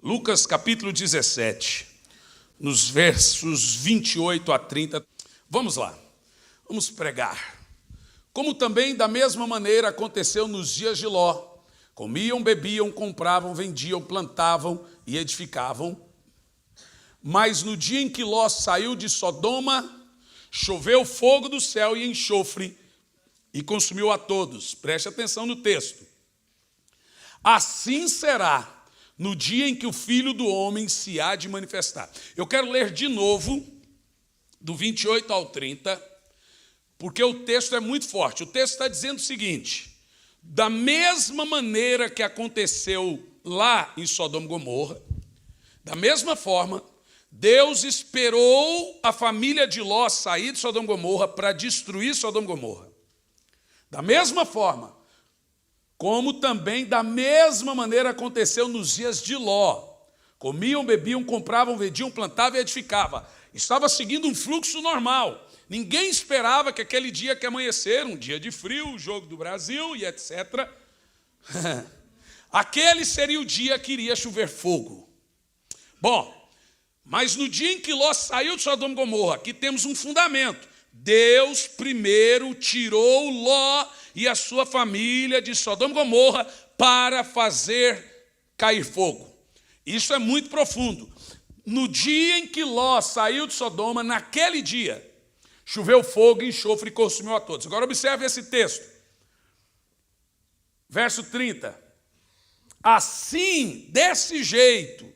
Lucas capítulo 17, nos versos 28 a 30. Vamos lá, vamos pregar. Como também da mesma maneira aconteceu nos dias de Ló. Comiam, bebiam, compravam, vendiam, plantavam e edificavam. Mas no dia em que Ló saiu de Sodoma, choveu fogo do céu e enxofre e consumiu a todos. Preste atenção no texto. Assim será no dia em que o Filho do Homem se há de manifestar. Eu quero ler de novo, do 28 ao 30, porque o texto é muito forte. O texto está dizendo o seguinte: da mesma maneira que aconteceu lá em Sodoma e Gomorra, da mesma forma, Deus esperou a família de Ló sair de Sodoma e Gomorra para destruir Sodoma e Gomorra. Da mesma forma, como também da mesma maneira aconteceu nos dias de Ló. Comiam, bebiam, compravam, vendiam, plantavam e edificavam. Estava seguindo um fluxo normal. Ninguém esperava que aquele dia que amanhecer, um dia de frio, o jogo do Brasil e etc. Aquele seria o dia que iria chover fogo. Bom, mas no dia em que Ló saiu de Sodoma e Gomorra, aqui temos um fundamento. Deus primeiro tirou Ló e a sua família de Sodoma e Gomorra para fazer cair fogo. Isso é muito profundo. No dia em que Ló saiu de Sodoma, naquele dia, choveu fogo e enxofre e consumiu a todos. Agora observe esse texto. Verso 30. Assim, desse jeito,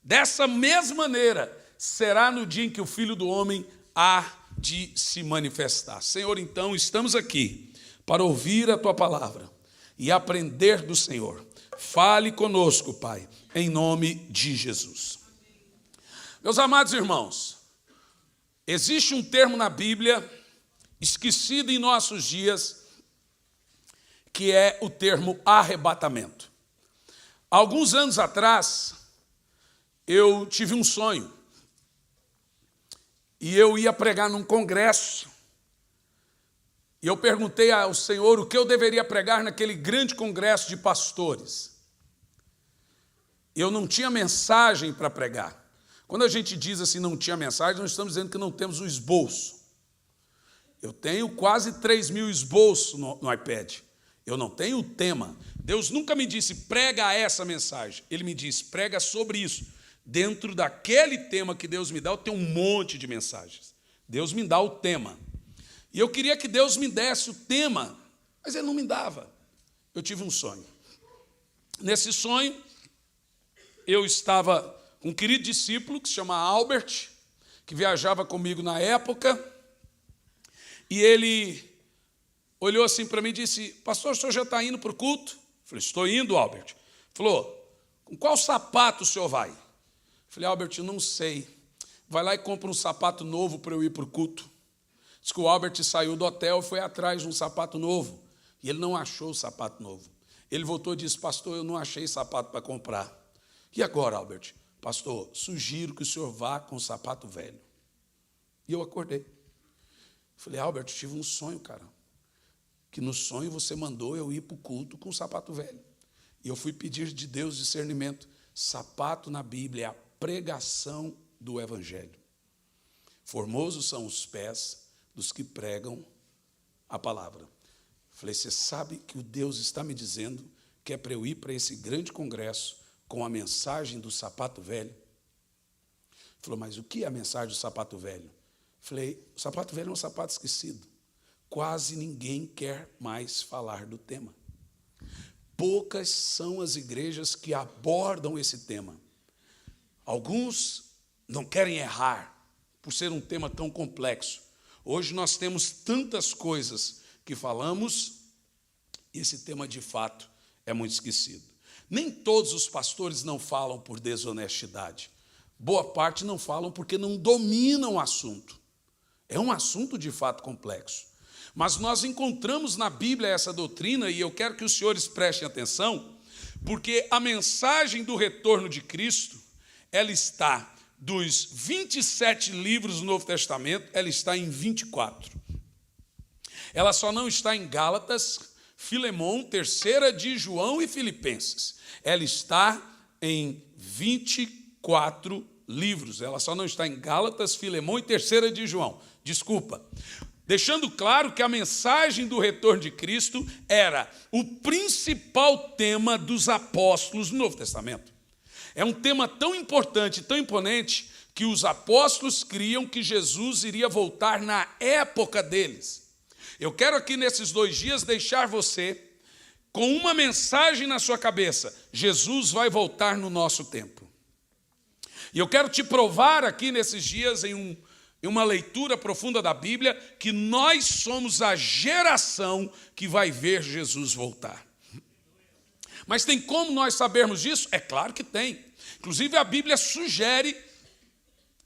dessa mesma maneira, será no dia em que o Filho do Homem há de se manifestar. Senhor, então, estamos aqui para ouvir a Tua palavra e aprender do Senhor. Fale conosco, Pai, em nome de Jesus. Meus amados irmãos, existe um termo na Bíblia, esquecido em nossos dias, que é o termo arrebatamento. Alguns anos atrás, eu tive um sonho. E eu ia pregar num congresso. E eu perguntei ao Senhor o que eu deveria pregar naquele grande congresso de pastores. Eu não tinha mensagem para pregar. Quando a gente diz assim, não tinha mensagem, nós estamos dizendo que não temos o esboço. Eu tenho quase 3.000 esboços no iPad. Eu não tenho o tema. Deus nunca me disse, prega essa mensagem. Ele me disse, prega sobre isso. Dentro daquele tema que Deus me dá, eu tenho um monte de mensagens. Deus me dá o tema. E eu queria que Deus me desse o tema, mas Ele não me dava. Eu tive um sonho. Nesse sonho, eu estava com um querido discípulo que se chama Albert, que viajava comigo na época, e ele olhou assim para mim e disse, pastor, o senhor já está indo para o culto? Eu falei, estou indo, Albert. Ele falou, com qual sapato o senhor vai? Eu falei, Albert, eu não sei. Vai lá e compra um sapato novo para eu ir para o culto. Diz que o Albert saiu do hotel e foi atrás de um sapato novo. E ele não achou o sapato novo. Ele voltou e disse, pastor, eu não achei sapato para comprar. E agora, Albert? Pastor, sugiro que o senhor vá com o sapato velho. E eu acordei. Falei, Albert, eu tive um sonho, cara. Que no sonho você mandou eu ir para o culto com o sapato velho. E eu fui pedir de Deus discernimento. Sapato na Bíblia é a pregação do Evangelho. Formosos são os pés dos que pregam a palavra. Falei, você sabe que o Deus está me dizendo que é para eu ir para esse grande congresso com a mensagem do sapato velho? Falou, mas o que é a mensagem do sapato velho? Falei, o sapato velho é um sapato esquecido. Quase ninguém quer mais falar do tema. Poucas são as igrejas que abordam esse tema. Alguns não querem errar por ser um tema tão complexo. Hoje nós temos tantas coisas que falamos e esse tema, de fato, é muito esquecido. Nem todos os pastores não falam por desonestidade. Boa parte não falam porque não dominam o assunto. É um assunto, de fato, complexo. Mas nós encontramos na Bíblia essa doutrina, e eu quero que os senhores prestem atenção, porque a mensagem do retorno de Cristo, ela está dos 27 livros do Novo Testamento, ela está em 24. Ela só não está em Gálatas, Filemão, 3ª de João e Filipenses. Ela está em 24 livros. Ela só não está em Gálatas, Filemão e 3ª de João. Desculpa. Deixando claro que a mensagem do retorno de Cristo era o principal tema dos apóstolos no Novo Testamento. É um tema tão importante, tão imponente, que os apóstolos criam que Jesus iria voltar na época deles. Eu quero aqui nesses 2 dias deixar você com uma mensagem na sua cabeça: Jesus vai voltar no nosso tempo. E eu quero te provar aqui nesses dias, em uma leitura profunda da Bíblia, que nós somos a geração que vai ver Jesus voltar. Mas tem como nós sabermos disso? É claro que tem. Inclusive a Bíblia sugere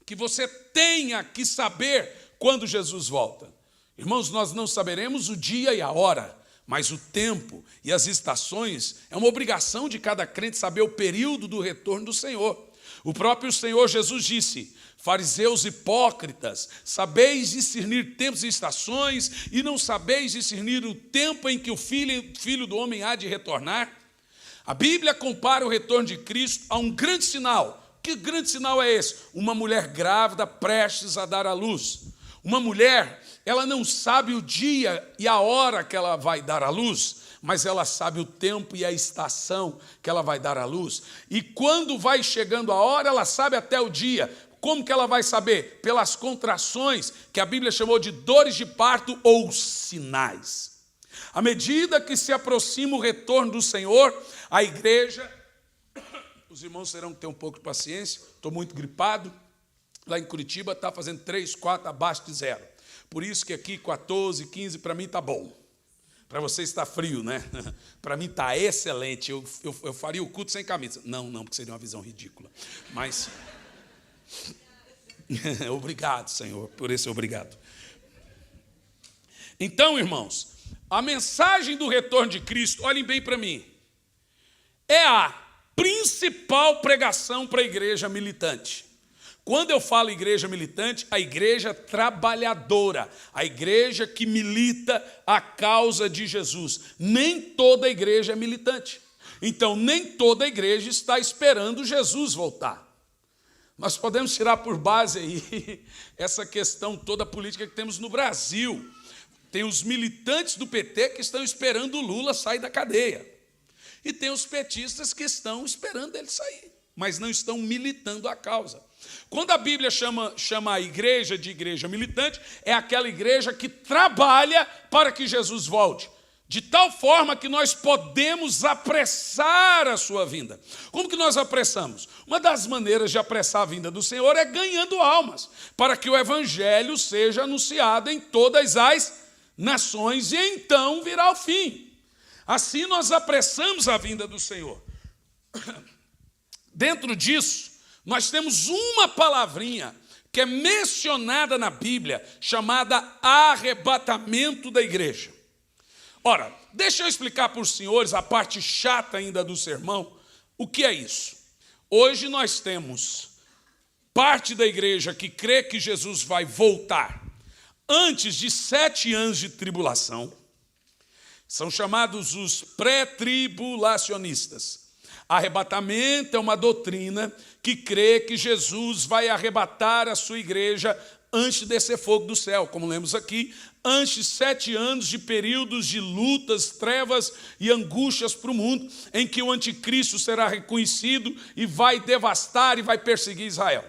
que você tenha que saber quando Jesus volta. Irmãos, nós não saberemos o dia e a hora, mas o tempo e as estações é uma obrigação de cada crente saber o período do retorno do Senhor. O próprio Senhor Jesus disse: fariseus hipócritas, sabeis discernir tempos e estações, e não sabeis discernir o tempo em que o Filho do Homem há de retornar? A Bíblia compara o retorno de Cristo a um grande sinal. Que grande sinal é esse? Uma mulher grávida prestes a dar à luz. Uma mulher, ela não sabe o dia e a hora que ela vai dar à luz, mas ela sabe o tempo e a estação que ela vai dar à luz. E quando vai chegando a hora, ela sabe até o dia. Como que ela vai saber? Pelas contrações, que a Bíblia chamou de dores de parto ou sinais. À medida que se aproxima o retorno do Senhor, a igreja... Os irmãos terão que ter um pouco de paciência, estou muito gripado. Lá em Curitiba está fazendo 3, 4 abaixo de 0. Por isso que aqui 14, 15 para mim está bom. Para você está frio, né? Para mim está excelente. Eu faria o culto sem camisa. Não, porque seria uma visão ridícula. Mas... obrigado, Senhor, por esse obrigado. Então, irmãos, a mensagem do retorno de Cristo, olhem bem para mim, é a principal pregação para a igreja militante. Quando eu falo igreja militante, a igreja trabalhadora, a igreja que milita a causa de Jesus. Nem toda a igreja é militante. Então, nem toda a igreja está esperando Jesus voltar. Nós podemos tirar por base aí essa questão toda política que temos no Brasil. Tem os militantes do PT que estão esperando o Lula sair da cadeia. E tem os petistas que estão esperando ele sair, mas não estão militando a causa. Quando a Bíblia chama a igreja de igreja militante, é aquela igreja que trabalha para que Jesus volte, de tal forma que nós podemos apressar a sua vinda. Como que nós apressamos? Uma das maneiras de apressar a vinda do Senhor é ganhando almas, para que o evangelho seja anunciado em todas as nações, e então virá o fim. Assim nós apressamos a vinda do Senhor. Dentro disso, nós temos uma palavrinha que é mencionada na Bíblia, chamada arrebatamento da igreja. Ora, deixa eu explicar para os senhores a parte chata ainda do sermão. O que é isso? Hoje nós temos parte da igreja que crê que Jesus vai voltar antes de 7 anos de tribulação. São chamados os pré-tribulacionistas. Arrebatamento é uma doutrina que crê que Jesus vai arrebatar a sua igreja antes de descer fogo do céu, como lemos aqui, antes de 7 anos de períodos de lutas, trevas e angústias para o mundo, em que o anticristo será reconhecido e vai devastar e vai perseguir Israel.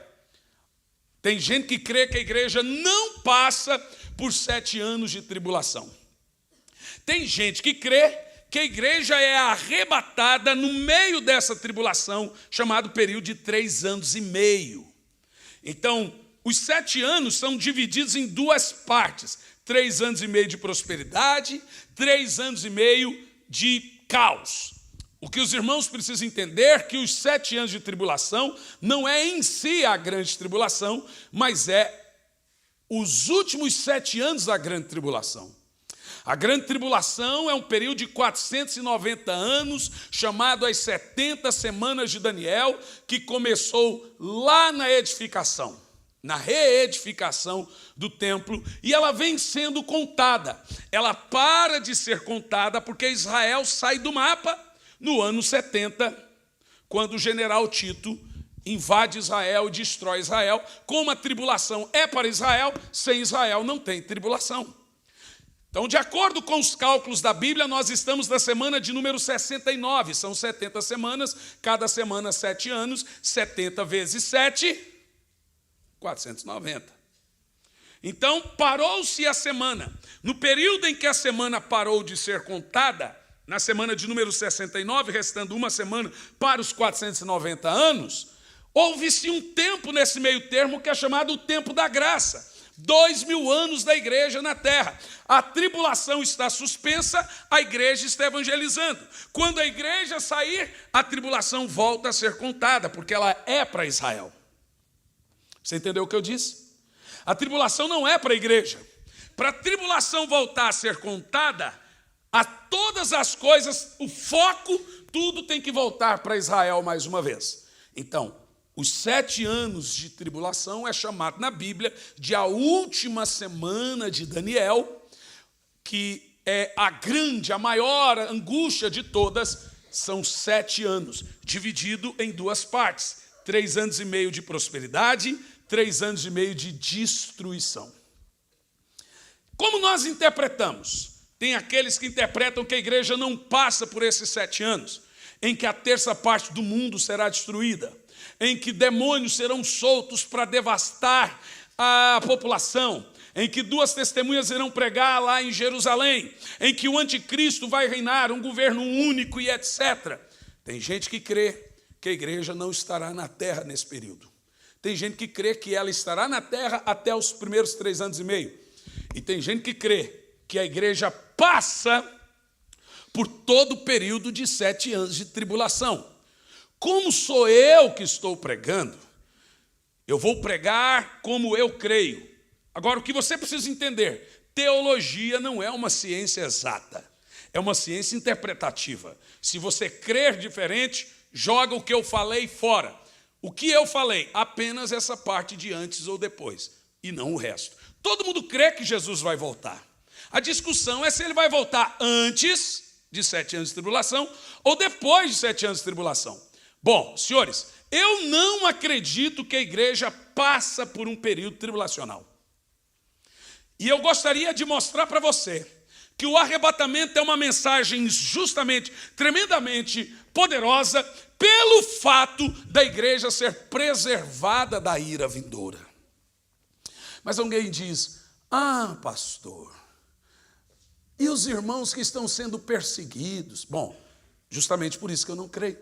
Tem gente que crê que a igreja não passa por 7 anos de tribulação. Tem gente que crê que a igreja é arrebatada no meio dessa tribulação, chamado período de 3 anos e meio. Então, os 7 anos são divididos em 2 partes. 3 anos e meio de prosperidade, 3 anos e meio de caos. O que os irmãos precisam entender é que os 7 anos de tribulação não é em si a grande tribulação, mas é os últimos 7 anos da grande tribulação. A grande tribulação é um período de 490 anos, chamado as 70 semanas de Daniel, que começou lá na edificação, na reedificação do templo, e ela vem sendo contada. Ela para de ser contada porque Israel sai do mapa no ano 70, quando o general Tito invade Israel e destrói Israel. Como a tribulação é para Israel, sem Israel não tem tribulação. Então, de acordo com os cálculos da Bíblia, nós estamos na semana de número 69. São 70 semanas, cada semana 7 anos, 70 vezes 7, 490. Então, parou-se a semana. No período em que a semana parou de ser contada, na semana de número 69, restando uma semana para os 490 anos, houve-se um tempo nesse meio termo que é chamado o tempo da graça. 2000 anos da igreja na terra. A tribulação está suspensa, a igreja está evangelizando. Quando a igreja sair, a tribulação volta a ser contada, porque ela é para Israel. Você entendeu o que eu disse? A tribulação não é para a igreja. Para a tribulação voltar a ser contada, a todas as coisas, o foco, tudo tem que voltar para Israel mais uma vez. Então, os 7 anos de tribulação é chamado na Bíblia de a última semana de Daniel, que é a maior angústia de todas. São 7 anos, dividido em 2 partes. 3 anos e meio de prosperidade, 3 anos e meio de destruição. Como nós interpretamos? Tem aqueles que interpretam que a igreja não passa por esses 7 anos, em que a terça parte do mundo será destruída, em que demônios serão soltos para devastar a população, em que 2 testemunhas irão pregar lá em Jerusalém, em que o anticristo vai reinar, um governo único e etc. Tem gente que crê que a igreja não estará na terra nesse período. Tem gente que crê que ela estará na terra até os primeiros 3 anos e meio. E tem gente que crê que a igreja passa por todo o período de 7 anos de tribulação. Como sou eu que estou pregando, eu vou pregar como eu creio. Agora, o que você precisa entender, teologia não é uma ciência exata, é uma ciência interpretativa. Se você crer diferente, joga o que eu falei fora. O que eu falei? Apenas essa parte de antes ou depois, e não o resto. Todo mundo crê que Jesus vai voltar. A discussão é se ele vai voltar antes de 7 anos de tribulação ou depois de 7 anos de tribulação. Bom, senhores, eu não acredito que a igreja passa por um período tribulacional. E eu gostaria de mostrar para você que o arrebatamento é uma mensagem justamente, tremendamente poderosa, pelo fato da igreja ser preservada da ira vindoura. Mas alguém diz, pastor, e os irmãos que estão sendo perseguidos? Bom, justamente por isso que eu não creio.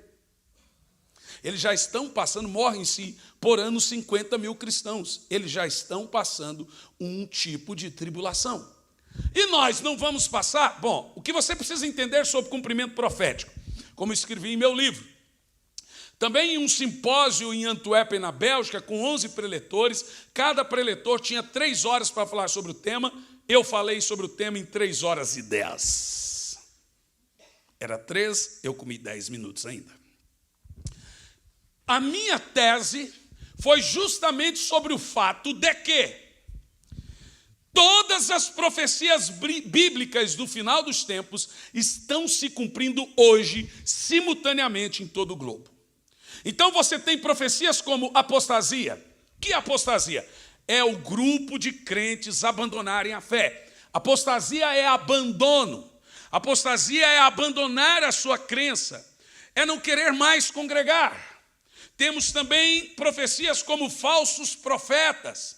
Eles já estão passando, morrem-se por ano 50 mil cristãos. Eles já estão passando um tipo de tribulação. E nós não vamos passar? Bom, o que você precisa entender sobre o cumprimento profético, como escrevi em meu livro. Também em um simpósio em Antuérpia, na Bélgica, com 11 preletores, cada preletor tinha 3 horas para falar sobre o tema. Eu falei sobre o tema em 3 horas e 10. Era 3, eu comi 10 minutos ainda. A minha tese foi justamente sobre o fato de que todas as profecias bíblicas do final dos tempos estão se cumprindo hoje, simultaneamente em todo o globo. Então você tem profecias como apostasia. Que apostasia? É o grupo de crentes abandonarem a fé. Apostasia é abandono. Apostasia é abandonar a sua crença. É não querer mais congregar. Temos também profecias como falsos profetas.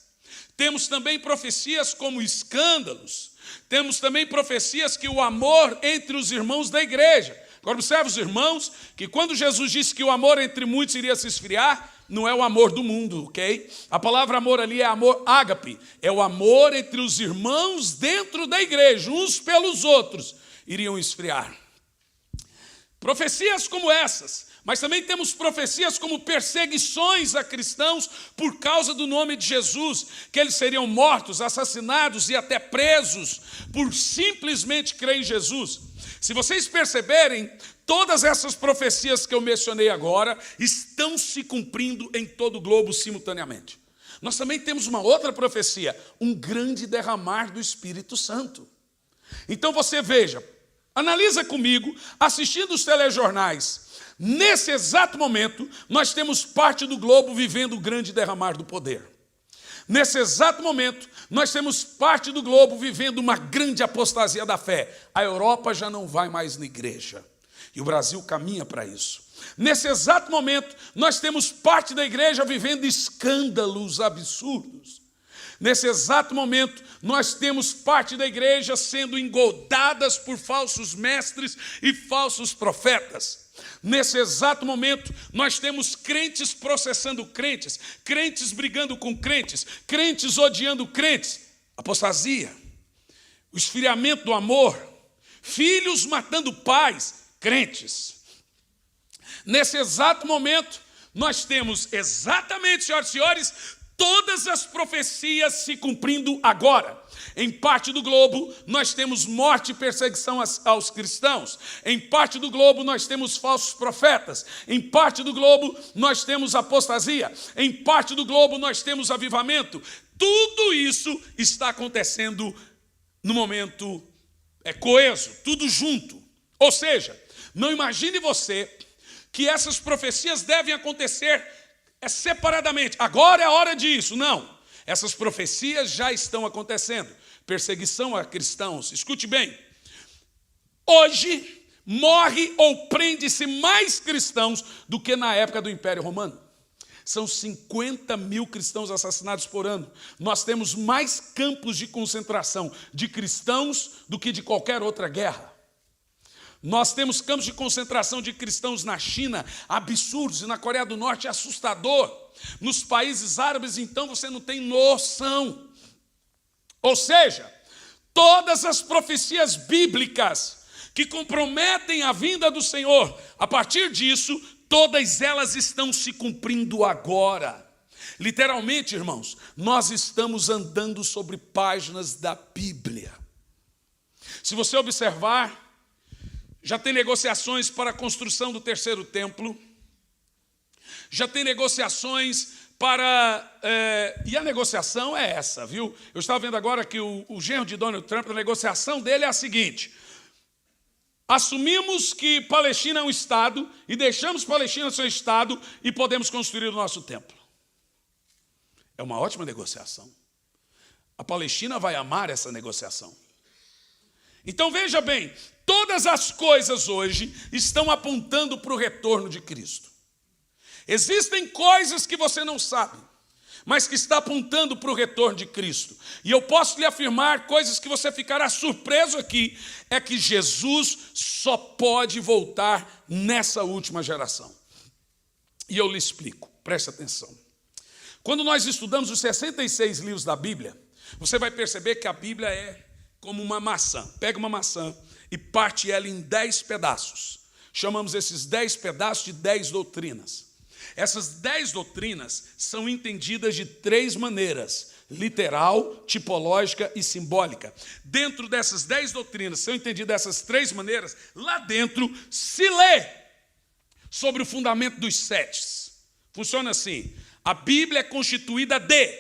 Temos também profecias como escândalos. Temos também profecias que o amor entre os irmãos da igreja. Agora observe os irmãos, que quando Jesus disse que o amor entre muitos iria se esfriar, não é o amor do mundo, ok? A palavra amor ali é amor ágape. É o amor entre os irmãos dentro da igreja, uns pelos outros, iriam esfriar. Profecias como essas. Mas também temos profecias como perseguições a cristãos por causa do nome de Jesus, que eles seriam mortos, assassinados e até presos por simplesmente crer em Jesus. Se vocês perceberem, todas essas profecias que eu mencionei agora estão se cumprindo em todo o globo simultaneamente. Nós também temos uma outra profecia, um grande derramar do Espírito Santo. Então você veja, Analisa comigo, assistindo os telejornais. Nesse exato momento, nós temos parte do globo vivendo o grande derramar do poder. Nesse exato momento, nós temos parte do globo vivendo uma grande apostasia da fé. A Europa já não vai mais na igreja. E o Brasil caminha para isso. Nesse exato momento, nós temos parte da igreja vivendo escândalos absurdos. Nesse exato momento, nós temos parte da igreja sendo engoldadas por falsos mestres e falsos profetas. Nesse exato momento, nós temos crentes processando crentes, crentes brigando com crentes, crentes odiando crentes, apostasia, o esfriamento do amor, filhos matando pais, crentes. Nesse exato momento, nós temos exatamente, senhoras e senhores, todas as profecias se cumprindo agora. Em parte do globo, nós temos morte e perseguição aos cristãos. Em parte do globo, nós temos falsos profetas. Em parte do globo, nós temos apostasia. Em parte do globo, nós temos avivamento. Tudo isso está acontecendo no momento coeso, tudo junto. Ou seja, não imagine você que essas profecias devem acontecer separadamente. Agora é a hora disso. Não. Essas profecias já estão acontecendo. Perseguição a cristãos. Escute bem. Hoje morre ou prende-se mais cristãos do que na época do Império Romano. São 50 mil cristãos assassinados por ano. Nós temos mais campos de concentração de cristãos do que de qualquer outra guerra. Nós temos campos de concentração de cristãos na China, absurdos, e na Coreia do Norte é assustador. Nos países árabes, então, você não tem noção. Ou seja, todas as profecias bíblicas que comprometem a vinda do Senhor, a partir disso, todas elas estão se cumprindo agora. Literalmente, irmãos, nós estamos andando sobre páginas da Bíblia. Se você observar, já tem negociações para a construção do terceiro templo. Já tem negociações para... e a negociação é essa, viu? Eu estava vendo agora que o genro de Donald Trump, a negociação dele é a seguinte. Assumimos que Palestina é um Estado e deixamos Palestina ser Estado e podemos construir o nosso templo. É uma ótima negociação. A Palestina vai amar essa negociação. Então veja bem, todas as coisas hoje estão apontando para o retorno de Cristo. Existem coisas que você não sabe, mas que está apontando para o retorno de Cristo. E eu posso lhe afirmar coisas que você ficará surpreso aqui, é que Jesus só pode voltar nessa última geração. E eu lhe explico, preste atenção. Quando nós estudamos os 66 livros da Bíblia, você vai perceber que a Bíblia é como uma maçã. Pega uma maçã e parte ela em 10 pedaços. Chamamos esses 10 pedaços de 10 doutrinas. Essas 10 doutrinas são entendidas de 3 maneiras: literal, tipológica e simbólica. Dentro dessas 10 doutrinas, são entendidas dessas 3 maneiras, lá dentro se lê sobre o fundamento dos 7. Funciona assim: a Bíblia é constituída de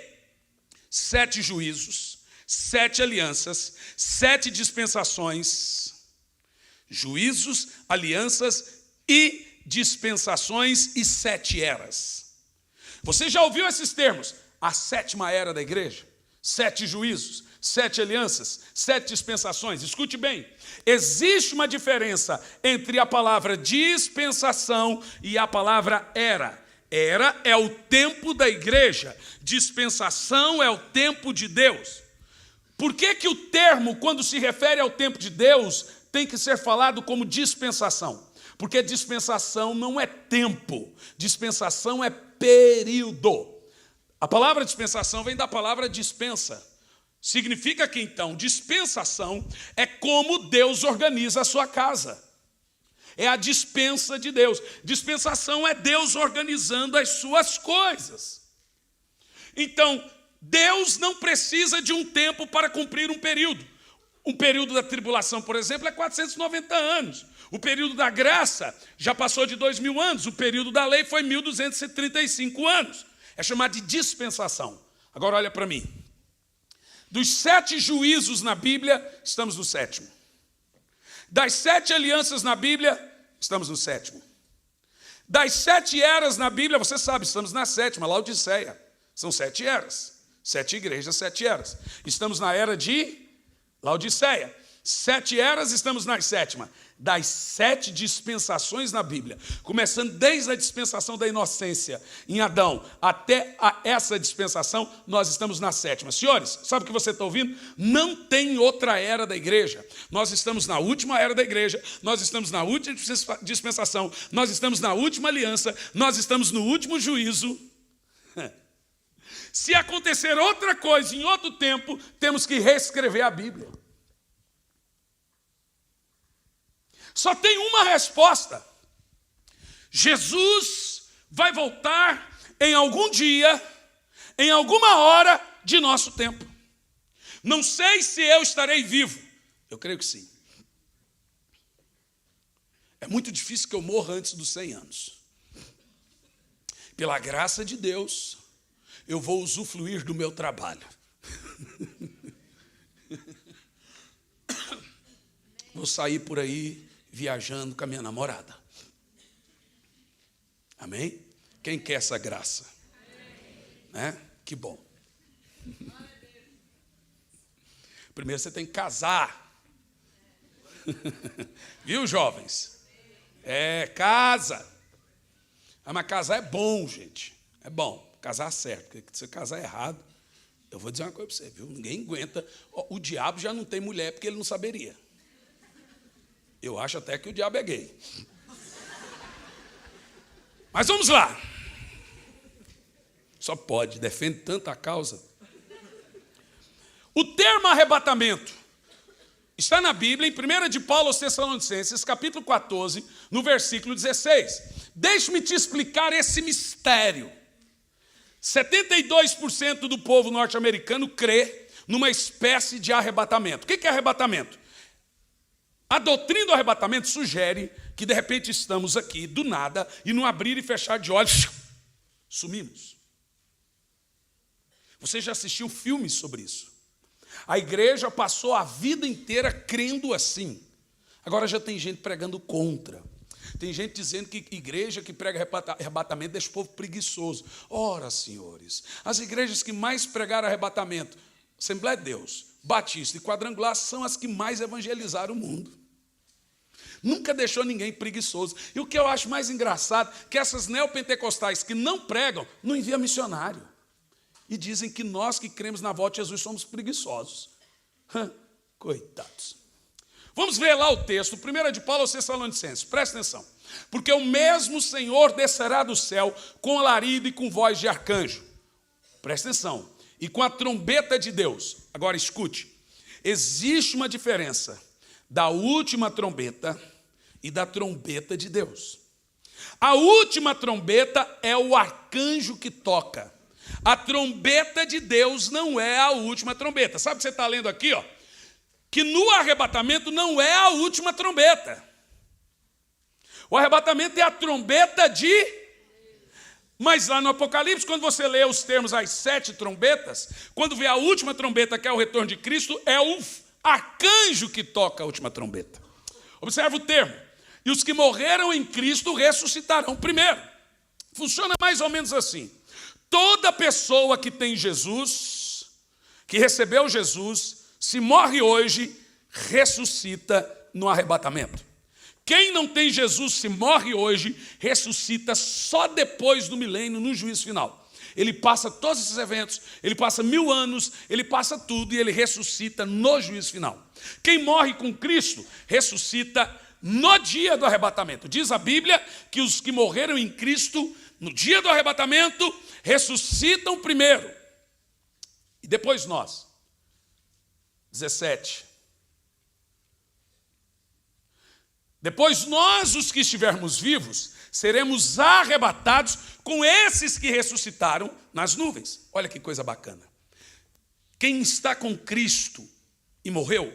7 juízos, 7 alianças, 7 dispensações, juízos, alianças e dispensações e 7 eras. Você já ouviu esses termos? A 7ª era da igreja, 7 juízos, 7 alianças, 7 dispensações. Escute bem, existe uma diferença entre a palavra dispensação e a palavra era. Era é o tempo da igreja, dispensação é o tempo de Deus. Por que que o termo, quando se refere ao tempo de Deus, tem que ser falado como dispensação? Porque dispensação não é tempo, dispensação é período. A palavra dispensação vem da palavra dispensa. Significa que, então, dispensação é como Deus organiza a sua casa. É a dispensa de Deus. Dispensação é Deus organizando as suas coisas. Então, Deus não precisa de um tempo para cumprir um período. Um período da tribulação, por exemplo, é 490 anos. O período da graça já passou de 2000 anos. O período da lei foi 1235 anos. É chamado de dispensação. Agora olha para mim. Dos 7 juízos na Bíblia, estamos no 7º. Das 7 alianças na Bíblia, estamos no 7º. Das 7 eras na Bíblia, você sabe, estamos na 7ª, Laodiceia. São 7 eras. 7 igrejas, 7 eras. Estamos na era de Laodiceia. 7 eras, estamos na 7ª. Das 7 dispensações na Bíblia, começando desde a dispensação da inocência em Adão até essa dispensação, nós estamos na 7ª. Senhores, sabe o que você está ouvindo? Não tem outra era da igreja. Nós estamos na última era da igreja, nós estamos na última dispensação, nós estamos na última aliança, nós estamos no último juízo. Se acontecer outra coisa em outro tempo, temos que reescrever a Bíblia. Só tem uma resposta. Jesus vai voltar em algum dia, em alguma hora de nosso tempo. Não sei se eu estarei vivo. Eu creio que sim. É muito difícil que eu morra antes dos 100 anos. Pela graça de Deus, eu vou usufruir do meu trabalho. Vou sair por aí viajando com a minha namorada. Amém? Quem quer essa graça? Né? Que bom. Primeiro você tem que casar. Viu, jovens? Casa. Mas casar é bom, gente. É bom. Casar certo. Porque se você casar errado, eu vou dizer uma coisa para você, viu? Ninguém aguenta. O diabo já não tem mulher porque ele não saberia. Eu acho até que o diabo é gay. Mas vamos lá. Só pode, defende tanto a causa. O termo arrebatamento está na Bíblia, em 1 de Paulo aos Tessalonicenses, capítulo 14, no versículo 16. Deixe-me te explicar esse mistério. 72% do povo norte-americano crê numa espécie de arrebatamento. O que é arrebatamento? A doutrina do arrebatamento sugere que, de repente, estamos aqui, do nada, e num abrir e fechar de olhos, sumimos. Você já assistiu filmes sobre isso? A igreja passou a vida inteira crendo assim. Agora já tem gente pregando contra. Tem gente dizendo que igreja que prega arrebatamento deixa o povo preguiçoso. Ora, senhores, as igrejas que mais pregaram arrebatamento, Assembleia de Deus, Batista e Quadrangular, são as que mais evangelizaram o mundo. Nunca deixou ninguém preguiçoso. E o que eu acho mais engraçado, que essas neopentecostais que não pregam, não enviam missionário. E dizem que nós que cremos na volta de Jesus somos preguiçosos. Coitados. Vamos ver lá o texto, 1 de Paulo aos Tessalonicenses, presta atenção. Porque o mesmo Senhor descerá do céu com alarido e com voz de arcanjo. Presta atenção. E com a trombeta de Deus. Agora escute. Existe uma diferença da última trombeta e da trombeta de Deus. A última trombeta é o arcanjo que toca. A trombeta de Deus não é a última trombeta. Sabe o que você está lendo aqui? Que no arrebatamento não é a última trombeta. O arrebatamento é a trombeta de... Mas lá no Apocalipse, quando você lê os termos, as 7 trombetas, quando vê a última trombeta, que é o retorno de Cristo, é o arcanjo que toca a última trombeta. Observa o termo. E os que morreram em Cristo ressuscitarão primeiro. Funciona mais ou menos assim. Toda pessoa que tem Jesus, que recebeu Jesus, se morre hoje, ressuscita no arrebatamento. Quem não tem Jesus, se morre hoje, ressuscita só depois do milênio, no juízo final. Ele passa todos esses eventos, ele passa 1000 anos, ele passa tudo e ele ressuscita no juízo final. Quem morre com Cristo, ressuscita no dia do arrebatamento. Diz a Bíblia que os que morreram em Cristo, no dia do arrebatamento, ressuscitam primeiro. E depois nós. 17. Depois nós, os que estivermos vivos, seremos arrebatados com esses que ressuscitaram nas nuvens. Olha que coisa bacana. Quem está com Cristo e morreu,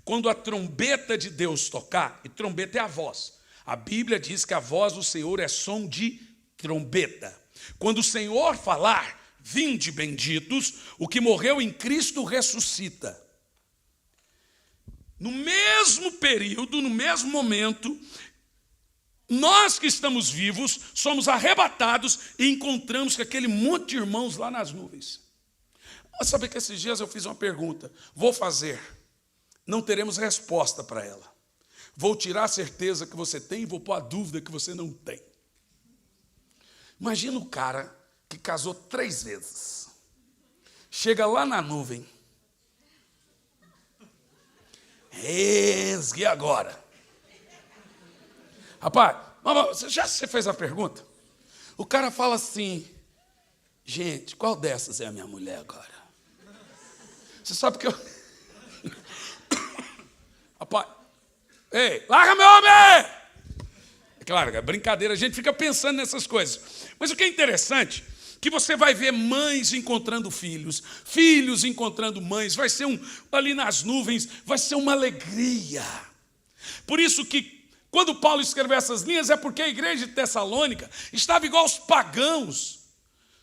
quando a trombeta de Deus tocar, e trombeta é a voz. A Bíblia diz que a voz do Senhor é som de trombeta. Quando o Senhor falar, vinde benditos, o que morreu em Cristo ressuscita. no mesmo período, no mesmo momento, nós que estamos vivos, somos arrebatados e encontramos com aquele monte de irmãos lá nas nuvens. Mas sabe que esses dias eu fiz uma pergunta, vou fazer, não teremos resposta para ela. Vou tirar a certeza que você tem e vou pôr a dúvida que você não tem. Imagina o cara que casou 3 vezes. Chega lá na nuvem. E agora? Rapaz, você fez a pergunta? O cara fala assim, gente, qual dessas é a minha mulher agora? Você sabe que eu... Rapaz, ei, larga meu homem! É claro, é brincadeira, a gente fica pensando nessas coisas. Mas o que é interessante, que você vai ver mães encontrando filhos, filhos encontrando mães, vai ser ali nas nuvens, vai ser uma alegria. Por isso que, quando Paulo escreveu essas linhas, é porque a igreja de Tessalônica estava igual aos pagãos,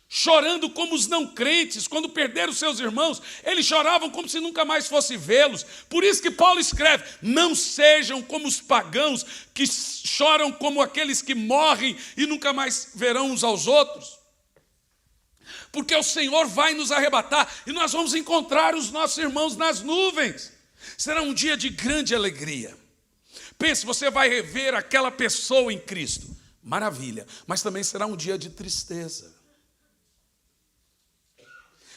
chorando como os não crentes. Quando perderam seus irmãos, eles choravam como se nunca mais fosse vê-los. Por isso que Paulo escreve, não sejam como os pagãos, que choram como aqueles que morrem e nunca mais verão uns aos outros. Porque o Senhor vai nos arrebatar e nós vamos encontrar os nossos irmãos nas nuvens. Será um dia de grande alegria. Pense, você vai rever aquela pessoa em Cristo. Maravilha. Mas também será um dia de tristeza.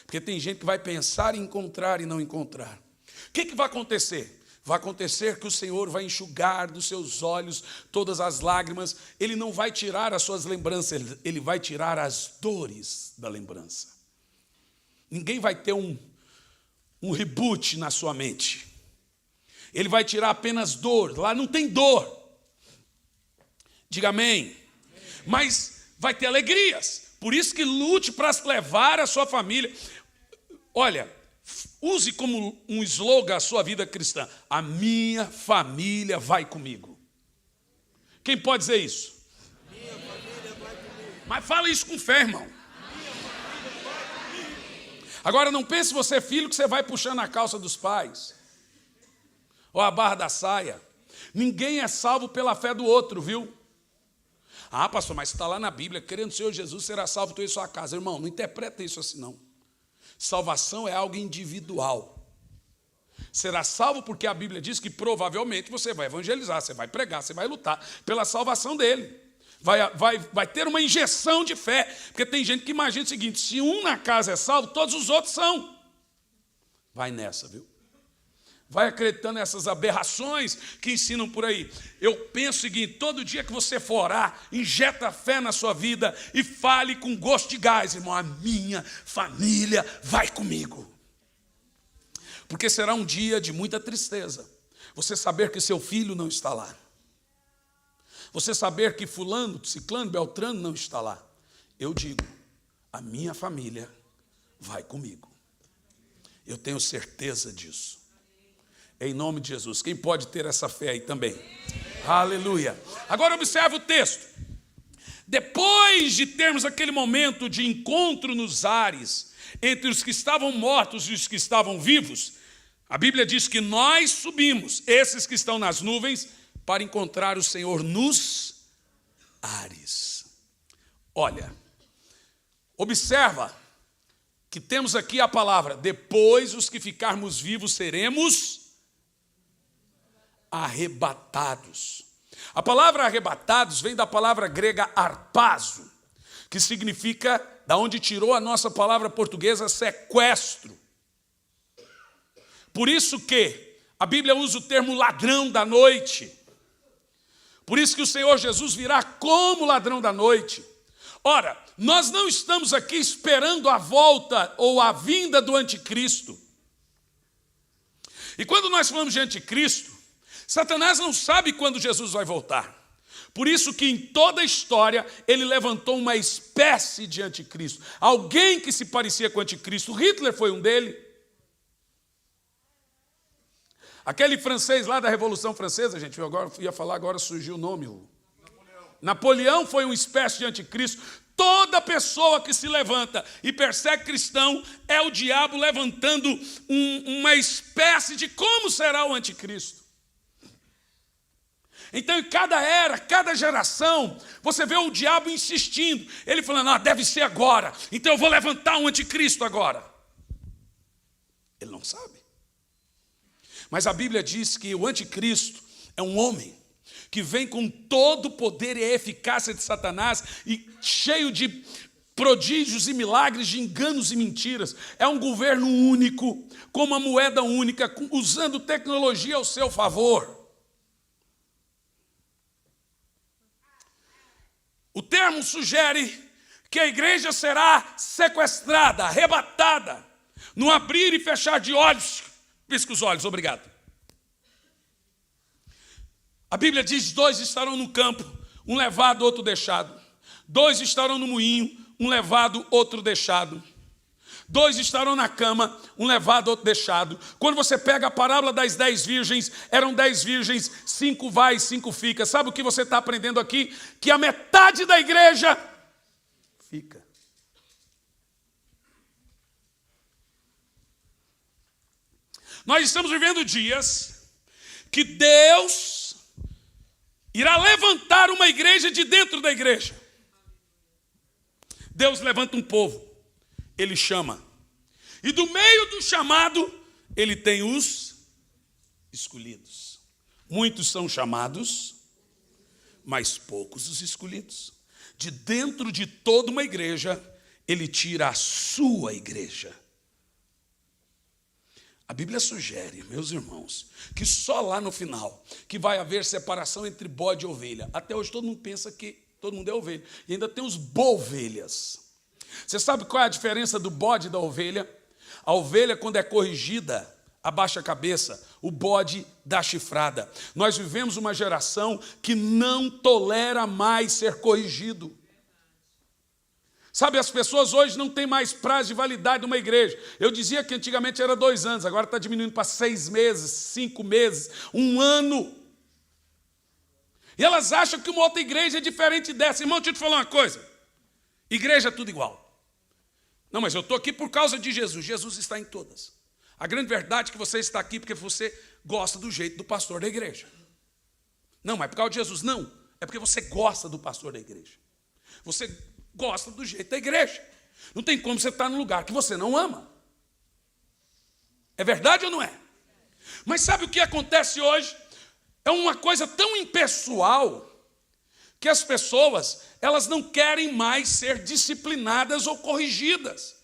Porque tem gente que vai pensar em encontrar e não encontrar. O que vai acontecer? Vai acontecer que o Senhor vai enxugar dos seus olhos todas as lágrimas. Ele não vai tirar as suas lembranças, ele vai tirar as dores da lembrança. Ninguém vai ter um reboot na sua mente. Ele vai tirar apenas dor. Lá não tem dor. Diga amém. Mas vai ter alegrias. Por isso que lute para levar a sua família. Olha, use como um slogan a sua vida cristã. A minha família vai comigo. Quem pode dizer isso? Minha família vai comigo. Mas fala isso com fé, irmão. Agora não pense você, filho, que você vai puxando a calça dos pais. Ou a barra da saia. Ninguém é salvo pela fé do outro, viu? Ah, pastor, mas está lá na Bíblia, querendo o Senhor Jesus será salvo tu e sua casa. Irmão, não interpreta isso assim não. Salvação é algo individual. Será salvo porque a Bíblia diz que provavelmente você vai evangelizar, você vai pregar, você vai lutar pela salvação dele. Vai ter uma injeção de fé. Porque tem gente que imagina o seguinte, se um na casa é salvo, todos os outros são. Vai nessa, viu? Vai acreditando nessas aberrações que ensinam por aí. Eu penso o seguinte, todo dia que você for orar, injeta fé na sua vida e fale com gosto de gás, irmão, a minha família vai comigo. Porque será um dia de muita tristeza. Você saber que seu filho não está lá. Você saber que fulano, ciclano, beltrano não está lá. Eu digo, a minha família vai comigo. Eu tenho certeza disso. Em nome de Jesus. Quem pode ter essa fé aí também? Aleluia. Agora observe o texto. Depois de termos aquele momento de encontro nos ares, entre os que estavam mortos e os que estavam vivos, a Bíblia diz que nós subimos, esses que estão nas nuvens, para encontrar o Senhor nos ares. Olha, observa que temos aqui a palavra, depois os que ficarmos vivos seremos arrebatados. A palavra arrebatados vem da palavra grega arpazo, que significa, da onde tirou a nossa palavra portuguesa, sequestro. Por isso que a Bíblia usa o termo ladrão da noite. Por isso que o Senhor Jesus virá como ladrão da noite. Ora, nós não estamos aqui esperando a volta ou a vinda do anticristo. E quando nós falamos de anticristo, Satanás não sabe quando Jesus vai voltar. Por isso que em toda a história ele levantou uma espécie de anticristo. Alguém que se parecia com o anticristo. Hitler foi um dele. Aquele francês lá da Revolução Francesa, gente, eu ia falar, agora surgiu o nome. Napoleão foi uma espécie de anticristo. toda pessoa que se levanta e persegue cristão é o diabo levantando uma espécie de como será o anticristo. Então, em cada era, cada geração, você vê o diabo insistindo. Ele falando, deve ser agora. Então eu vou levantar um anticristo agora. Ele não sabe. Mas a Bíblia diz que o anticristo é um homem que vem com todo o poder e a eficácia de Satanás e cheio de prodígios e milagres, de enganos e mentiras. É um governo único, com uma moeda única, usando tecnologia ao seu favor. O termo sugere que a igreja será sequestrada, arrebatada, no abrir e fechar de olhos. Pisca os olhos, obrigado. A Bíblia diz, 2 estarão no campo, um levado, outro deixado. 2 estarão no moinho, um levado, outro deixado. 2 estarão na cama, um levado, outro deixado. Quando você pega a parábola das 10 virgens, eram 10 virgens, 5 vai, 5 fica. Sabe o que você está aprendendo aqui? Que a metade da igreja fica. Nós estamos vivendo dias que Deus irá levantar uma igreja de dentro da igreja. Deus levanta um povo. Ele chama. E do meio do chamado, ele tem os escolhidos. Muitos são chamados, mas poucos os escolhidos. De dentro de toda uma igreja, ele tira a sua igreja. A Bíblia sugere, meus irmãos, que só lá no final que vai haver separação entre bode e ovelha. Até hoje todo mundo pensa que todo mundo é ovelha. E ainda tem os bovelhas. Você sabe qual é a diferença do bode e da ovelha? A ovelha, quando é corrigida, abaixa a cabeça. O bode dá chifrada. Nós vivemos uma geração que não tolera mais ser corrigido. Sabe, as pessoas hoje não têm mais prazo de validade numa igreja. Eu dizia que antigamente era 2 anos, agora está diminuindo para 6 meses, 5 meses, 1 ano. E elas acham que uma outra igreja é diferente dessa. Irmão, deixa eu te falar uma coisa. Igreja é tudo igual. Não, mas eu estou aqui por causa de Jesus. Jesus está em todas. A grande verdade é que você está aqui porque você gosta do jeito do pastor da igreja. Não, mas é por causa de Jesus. Não, é porque você gosta do pastor da igreja. Você gosta do jeito da igreja. Não tem como você estar num lugar que você não ama. É verdade ou não é? Mas sabe o que acontece hoje? É uma coisa tão impessoal que as pessoas, elas não querem mais ser disciplinadas ou corrigidas.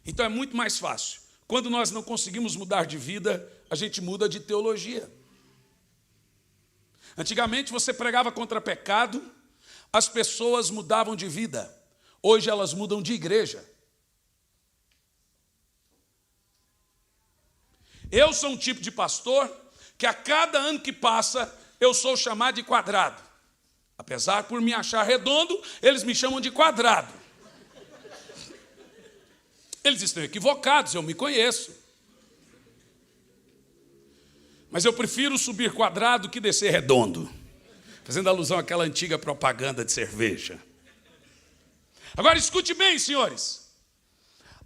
Então é muito mais fácil. Quando nós não conseguimos mudar de vida, a gente muda de teologia. Antigamente você pregava contra pecado, as pessoas mudavam de vida. Hoje elas mudam de igreja. Eu sou um tipo de pastor que a cada ano que passa, eu sou chamado de quadrado. Apesar por me achar redondo, eles me chamam de quadrado. Eles estão equivocados, eu me conheço. Mas eu prefiro subir quadrado que descer redondo. Fazendo alusão àquela antiga propaganda de cerveja. Agora escute bem, senhores.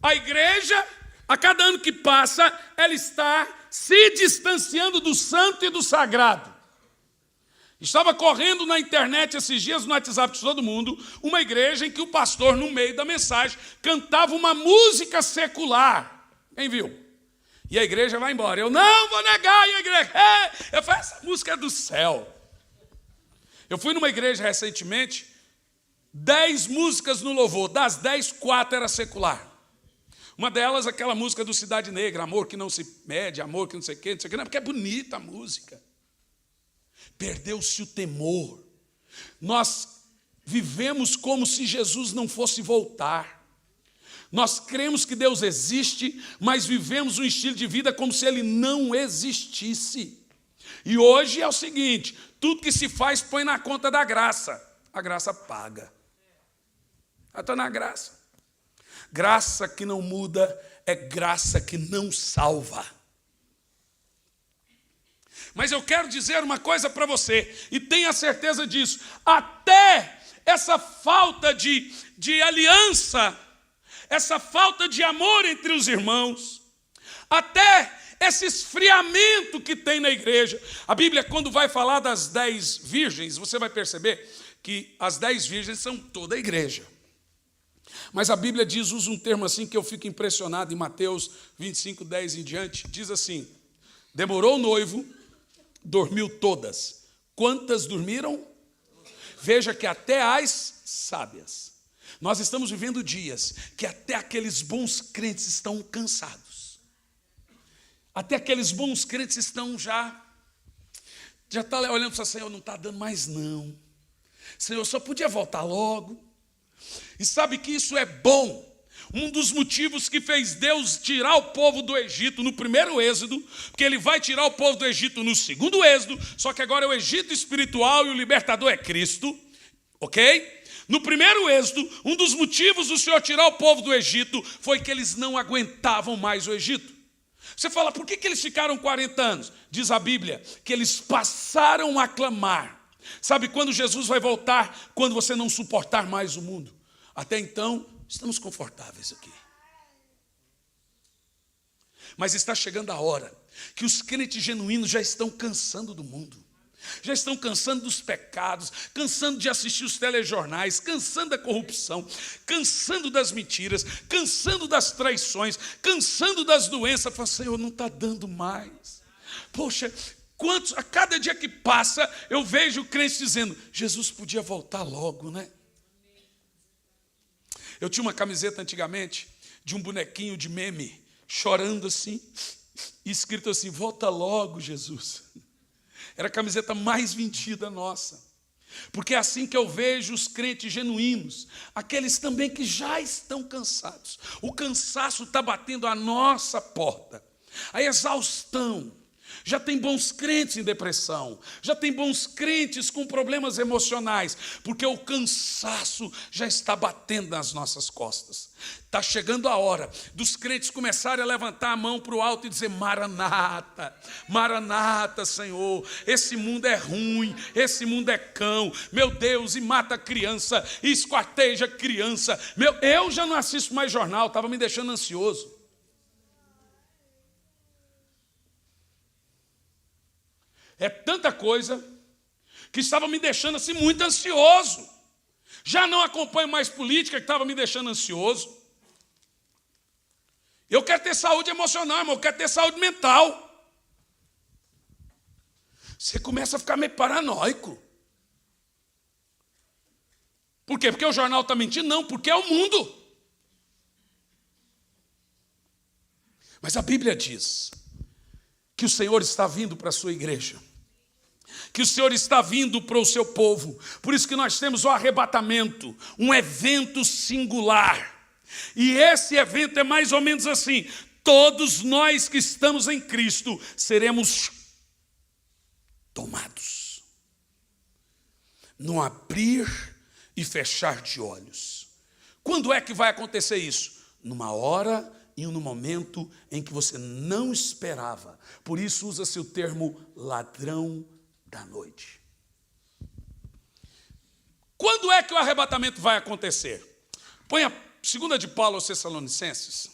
A igreja, a cada ano que passa, ela está se distanciando do santo e do sagrado. Estava correndo na internet esses dias, no WhatsApp de todo mundo, uma igreja em que o pastor, no meio da mensagem, cantava uma música secular. Quem viu? E a igreja vai embora. Eu não vou negar, e a igreja, eu falei, essa música é do céu. Eu fui numa igreja recentemente, 10 músicas no louvor, das 10, 4 era secular. Uma delas, aquela música do Cidade Negra, amor que não se mede, amor que não sei o quê, não, porque é bonita a música. Perdeu-se o temor. Nós vivemos como se Jesus não fosse voltar. Nós cremos que Deus existe, mas vivemos um estilo de vida como se Ele não existisse. E hoje é o seguinte, tudo que se faz põe na conta da graça. A graça paga. Está na graça. Graça que não muda é graça que não salva. Mas eu quero dizer uma coisa para você, e tenha certeza disso, até essa falta de aliança, essa falta de amor entre os irmãos, até esse esfriamento que tem na igreja. A Bíblia, quando vai falar das 10 virgens, você vai perceber que as 10 virgens são toda a igreja. Mas a Bíblia usa um termo assim que eu fico impressionado, em Mateus 25, 10 em diante, diz assim: demorou o noivo, dormiu todas. Quantas dormiram? Veja que até as sábias. Nós estamos vivendo dias que até aqueles bons crentes estão cansados. Até aqueles bons crentes estão já está olhando para o Senhor, não está dando mais não. Senhor, só podia voltar logo. E sabe que isso é bom. Um dos motivos que fez Deus tirar o povo do Egito no primeiro êxodo, porque ele vai tirar o povo do Egito no segundo êxodo, só que agora é o Egito espiritual e o libertador é Cristo, ok? No primeiro êxodo, um dos motivos do Senhor tirar o povo do Egito foi que eles não aguentavam mais o Egito. Você fala, por que eles ficaram 40 anos? Diz a Bíblia que eles passaram a clamar. Sabe quando Jesus vai voltar? Quando você não suportar mais o mundo. Até então, estamos confortáveis aqui. Mas está chegando a hora que os crentes genuínos já estão cansando do mundo. Já estão cansando dos pecados, cansando de assistir os telejornais, cansando da corrupção, cansando das mentiras, cansando das traições, cansando das doenças. Fala, Senhor, não está dando mais. Poxa, a cada dia que passa, eu vejo crentes dizendo, Jesus podia voltar logo, né? Eu tinha uma camiseta antigamente, de um bonequinho de meme, chorando assim, e escrito assim, volta logo, Jesus. Era a camiseta mais vendida nossa. Porque é assim que eu vejo os crentes genuínos, aqueles também que já estão cansados. O cansaço está batendo à nossa porta. A exaustão. Já tem bons crentes em depressão, já tem bons crentes com problemas emocionais, porque o cansaço já está batendo nas nossas costas. Está chegando a hora dos crentes começarem a levantar a mão para o alto e dizer, Maranata, Maranata, Senhor, esse mundo é ruim, esse mundo é cão, meu Deus, e mata criança, e esquarteja criança. Eu já não assisto mais jornal, estava me deixando ansioso. É tanta coisa que estava me deixando assim muito ansioso. Já não acompanho mais política que estava me deixando ansioso. Eu quero ter saúde emocional, irmão, eu quero ter saúde mental. Você começa a ficar meio paranoico. Por quê? Porque o jornal está mentindo? Não, porque é o mundo. Mas a Bíblia diz que o Senhor está vindo para a sua igreja, que o Senhor está vindo para o seu povo. Por isso que nós temos o arrebatamento, um evento singular. E esse evento é mais ou menos assim, todos nós que estamos em Cristo seremos tomados, no abrir e fechar de olhos. Quando é que vai acontecer isso? Numa hora e no momento em que você não esperava. Por isso usa-se o termo ladrão da noite. Quando é que o arrebatamento vai acontecer? Põe a 2 de Paulo aos Tessalonicenses,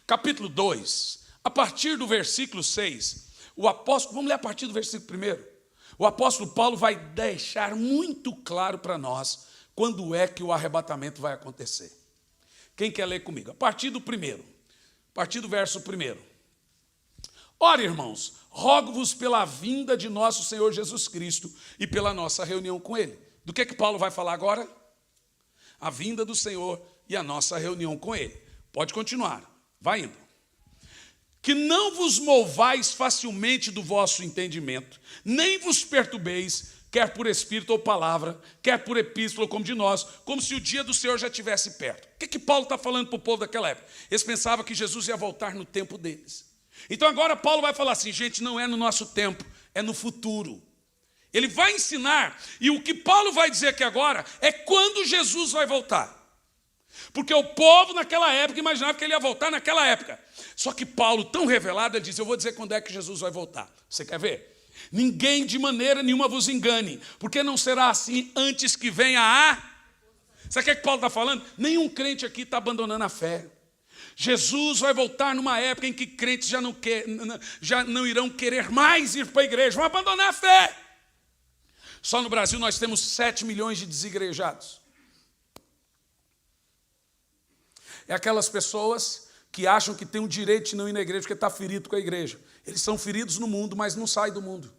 capítulo 2, a partir do versículo 6, o apóstolo, vamos ler a partir do versículo 1. O apóstolo Paulo vai deixar muito claro para nós quando é que o arrebatamento vai acontecer. Quem quer ler comigo? A partir do verso 1. Ora, irmãos, rogo-vos pela vinda de nosso Senhor Jesus Cristo e pela nossa reunião com Ele. Do que Paulo vai falar agora? A vinda do Senhor e a nossa reunião com Ele. Pode continuar, vai indo. Que não vos movais facilmente do vosso entendimento, nem vos perturbeis, quer por espírito ou palavra, quer por epístola, como de nós, como se o dia do Senhor já estivesse perto. O que Paulo está falando para o povo daquela época? Eles pensavam que Jesus ia voltar no tempo deles. Então agora Paulo vai falar assim, gente, não é no nosso tempo, é no futuro. Ele vai ensinar, e o que Paulo vai dizer aqui agora é quando Jesus vai voltar. Porque o povo naquela época imaginava que ele ia voltar naquela época. Só que Paulo, tão revelado, ele diz, eu vou dizer quando é que Jesus vai voltar. Você quer ver? Ninguém de maneira nenhuma vos engane, porque não será assim antes que venha a... Sabe o que Paulo está falando? Nenhum crente aqui está abandonando a fé. Jesus vai voltar numa época em que crentes já não irão querer mais ir para a igreja, vão abandonar a fé. Só no Brasil nós temos 7 milhões de desigrejados. É aquelas pessoas que acham que têm o direito de não ir na igreja porque está ferido com a igreja. Eles são feridos no mundo, mas não saem do mundo.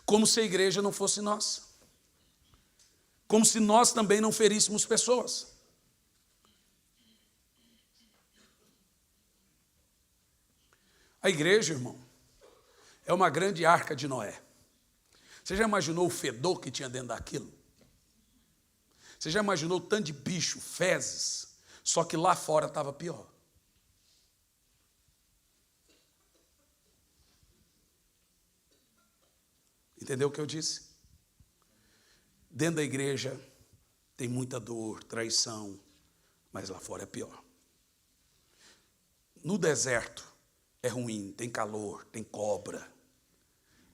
Como se a igreja não fosse nós. Como se nós também não feríssemos pessoas. A igreja, irmão, é uma grande arca de Noé. Você já imaginou o fedor que tinha dentro daquilo? Você já imaginou o tanto de bicho, fezes? Só que lá fora estava pior. Entendeu o que eu disse? Dentro da igreja tem muita dor, traição, mas lá fora é pior. No deserto é ruim, tem calor, tem cobra,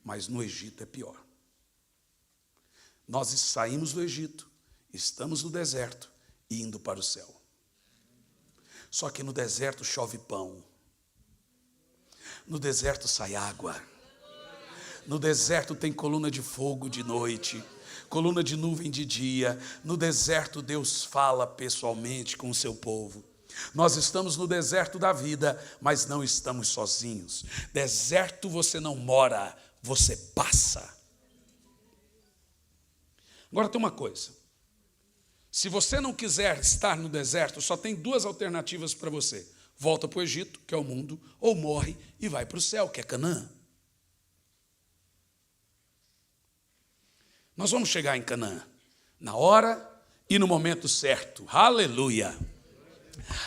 mas no Egito é pior. Nós saímos do Egito, estamos no deserto e indo para o céu. Só que no deserto chove pão, no deserto sai água, no deserto tem coluna de fogo de noite, coluna de nuvem de dia. No deserto Deus fala pessoalmente com o seu povo. Nós estamos no deserto da vida, mas não estamos sozinhos. Deserto você não mora, você passa. Agora tem uma coisa. Se você não quiser estar no deserto, só tem 2 alternativas para você. Volta para o Egito, que é o mundo, ou morre e vai para o céu, que é Canaã. Nós vamos chegar em Canaã, na hora e no momento certo. Aleluia!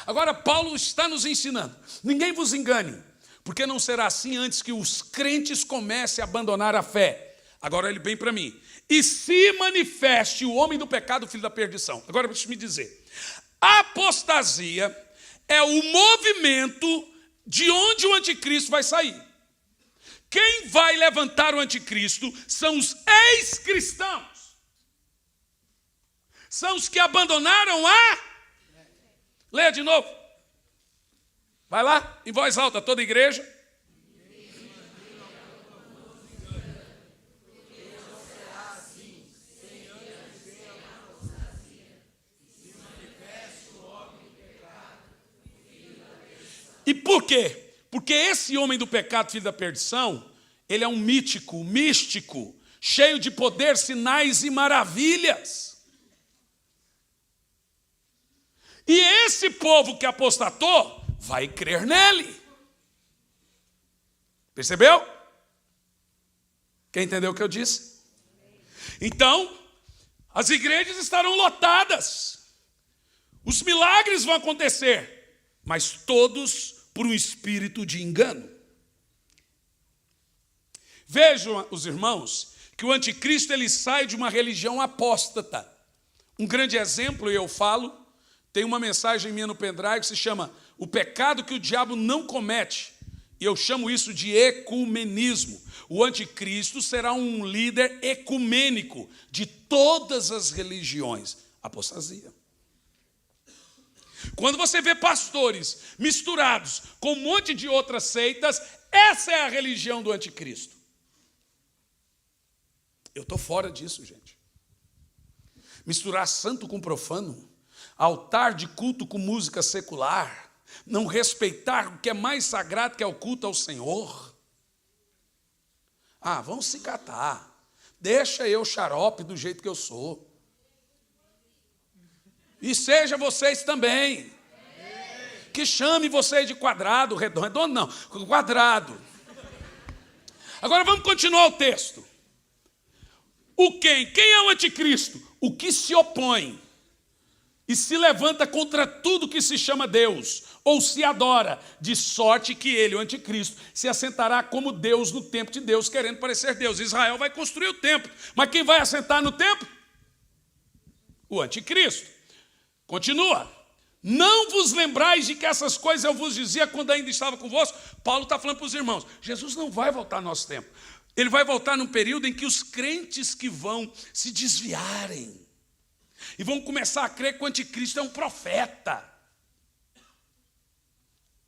Agora Paulo está nos ensinando. Ninguém vos engane, porque não será assim antes que os crentes comecem a abandonar a fé. Agora ele vem para mim. E se manifeste o homem do pecado, o filho da perdição. Agora deixa eu me dizer. A apostasia é o movimento de onde o anticristo vai sair. Quem vai levantar o anticristo são os ex-cristãos. São os que abandonaram a... Leia de novo. Vai lá, em voz alta, toda a igreja. E por quê? Porque esse homem do pecado, filho da perdição, ele é um místico, cheio de poder, sinais e maravilhas. E esse povo que apostatou vai crer nele. Percebeu? Quem entendeu o que eu disse? Então, as igrejas estarão lotadas. Os milagres vão acontecer, mas todos por um espírito de engano. Vejam, os irmãos, que o anticristo ele sai de uma religião apóstata. Um grande exemplo, e eu falo, tem uma mensagem minha no pendrive que se chama O Pecado que o Diabo Não Comete. E eu chamo isso de ecumenismo. O anticristo será um líder ecumênico de todas as religiões. Apostasia. Quando você vê pastores misturados com um monte de outras seitas, essa é a religião do anticristo. Eu estou fora disso, gente. Misturar santo com profano, altar de culto com música secular, não respeitar o que é mais sagrado, que é o culto ao Senhor. Ah, vamos se catar. Deixa eu xarope do jeito que eu sou. E seja vocês também. Que chame vocês de quadrado, redondo não, quadrado. Agora vamos continuar o texto. O quem? Quem é o anticristo? O que se opõe e se levanta contra tudo que se chama Deus, ou se adora, de sorte que ele, o anticristo, se assentará como Deus no templo de Deus, querendo parecer Deus. Israel vai construir o templo, mas quem vai assentar no templo? O anticristo. Continua. Não vos lembrais de que essas coisas eu vos dizia quando ainda estava convosco? Paulo está falando para os irmãos, Jesus não vai voltar no nosso tempo. Ele vai voltar num período em que os crentes que vão se desviarem e vão começar a crer que o anticristo é um profeta.